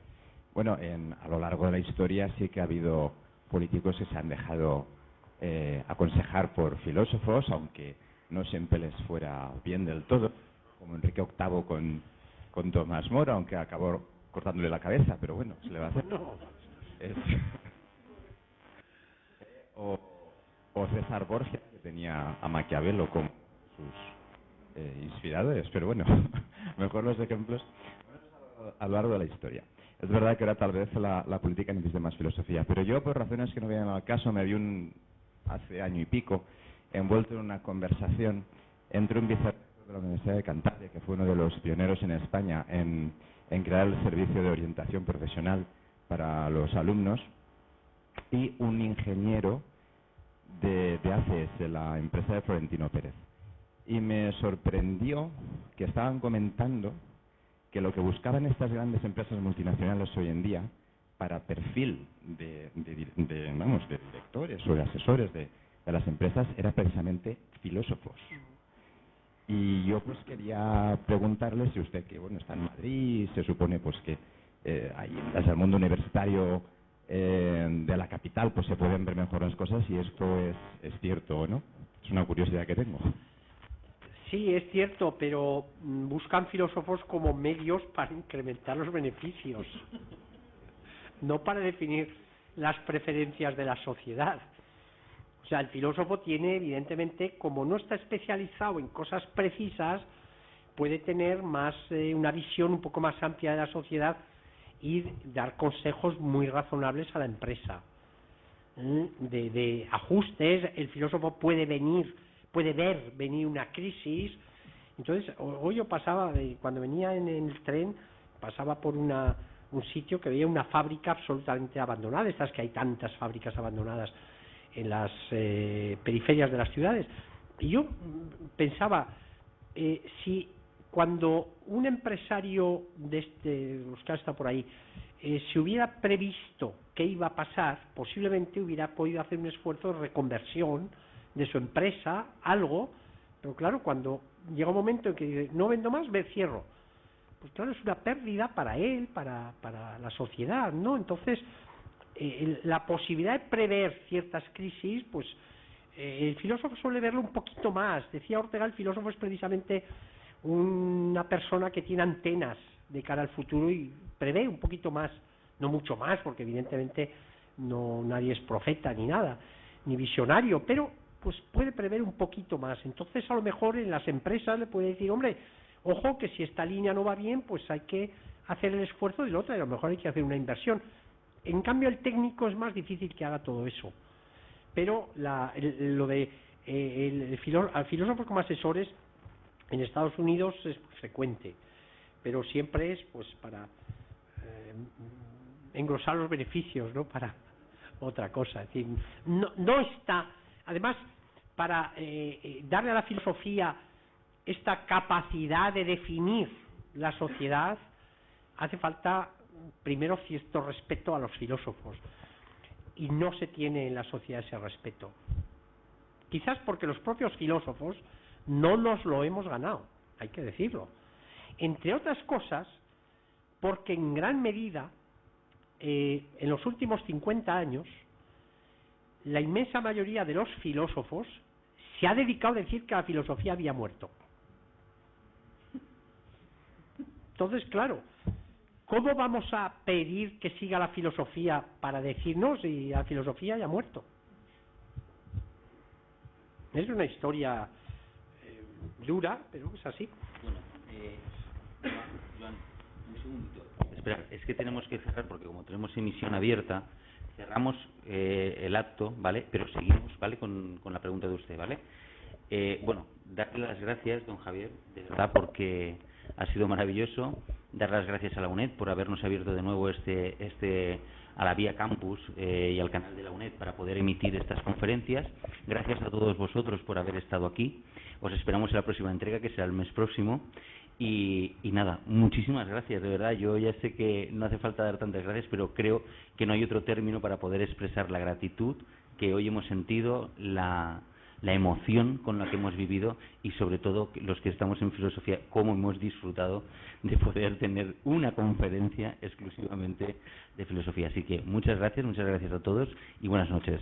Bueno, a lo largo de la historia sí que ha habido políticos que se han dejado aconsejar por filósofos, aunque no siempre les fuera bien del todo, como Enrique VIII con Tomás Moro, aunque acabó cortándole la cabeza, pero bueno, se le va a hacer. O César Borgia, que tenía a Maquiavelo como sus inspiradores, pero bueno, mejor los ejemplos a lo largo de la historia. Es verdad que ahora tal vez la política necesita más filosofía, pero yo, por razones que no vienen al caso, me vi hace año y pico envuelto en una conversación entre un vicerrector de la Universidad de Cantabria, que fue uno de los pioneros en España en crear el servicio de orientación profesional para los alumnos, y un ingeniero de ACS, la empresa de Florentino Pérez. Y me sorprendió que estaban comentando que lo que buscaban estas grandes empresas multinacionales hoy en día para perfil de directores o de asesores de las empresas era precisamente filósofos. Y yo pues quería preguntarle si usted, que bueno, está en Madrid, se supone pues que ahí desde el mundo universitario de la capital pues se pueden ver mejor las cosas, y esto es cierto o no. Es una curiosidad que tengo. Sí, es cierto, pero buscan filósofos como medios para incrementar los beneficios, no para definir las preferencias de la sociedad. O sea, el filósofo tiene, evidentemente, como no está especializado en cosas precisas, puede tener más una visión un poco más amplia de la sociedad y dar consejos muy razonables a la empresa. De ajustes, el filósofo puede ver venir una crisis. Entonces, hoy yo pasaba, cuando venía en el tren, pasaba por un sitio que veía una fábrica absolutamente abandonada, estas que hay tantas fábricas abandonadas en las periferias de las ciudades, y yo pensaba, si cuando un empresario de los que ha estado por ahí se hubiera previsto qué iba a pasar, posiblemente hubiera podido hacer un esfuerzo de reconversión de su empresa, algo. Pero claro, cuando llega un momento en que dice, no vendo más, cierro, pues claro, es una pérdida para él, para la sociedad, ¿no? Entonces, la posibilidad de prever ciertas crisis, pues el filósofo suele verlo un poquito más. Decía Ortega, el filósofo es precisamente una persona que tiene antenas de cara al futuro y prevé un poquito más, no mucho más, porque evidentemente nadie es profeta ni nada, ni visionario, pero pues puede prever un poquito más. Entonces, a lo mejor en las empresas le puede decir, hombre, ojo que si esta línea no va bien, pues hay que hacer el esfuerzo de la otra, y a lo mejor hay que hacer una inversión. En cambio, el técnico es más difícil que haga todo eso. Pero filósofos como asesores en Estados Unidos es frecuente, pero siempre es pues para engrosar los beneficios, no para otra cosa. Es decir, no está, además, para darle a la filosofía esta capacidad de definir la sociedad, hace falta primero cierto respeto a los filósofos, y no se tiene en la sociedad ese respeto. Quizás porque los propios filósofos no nos lo hemos ganado, hay que decirlo. Entre otras cosas, porque en gran medida, en los últimos 50 años, la inmensa mayoría de los filósofos se ha dedicado a decir que la filosofía había muerto. Entonces, claro, ¿cómo vamos a pedir que siga la filosofía para decirnos si la filosofía ya ha muerto? Es una historia dura, pero es así. Bueno, Joan, un segundito. Espera, es que tenemos que cerrar porque como tenemos emisión abierta, cerramos el acto, ¿vale? Pero seguimos, ¿vale? Con la pregunta de usted, ¿vale? Bueno, darle las gracias, don Javier, de verdad, porque ha sido maravilloso. Dar las gracias a la UNED por habernos abierto de nuevo a la Vía Campus y al canal de la UNED para poder emitir estas conferencias. Gracias a todos vosotros por haber estado aquí. Os esperamos en la próxima entrega, que será el mes próximo. Y nada, muchísimas gracias, de verdad. Yo ya sé que no hace falta dar tantas gracias, pero creo que no hay otro término para poder expresar la gratitud que hoy hemos sentido, la emoción con la que hemos vivido y sobre todo los que estamos en filosofía, cómo hemos disfrutado de poder tener una conferencia exclusivamente de filosofía. Así que muchas gracias a todos y buenas noches.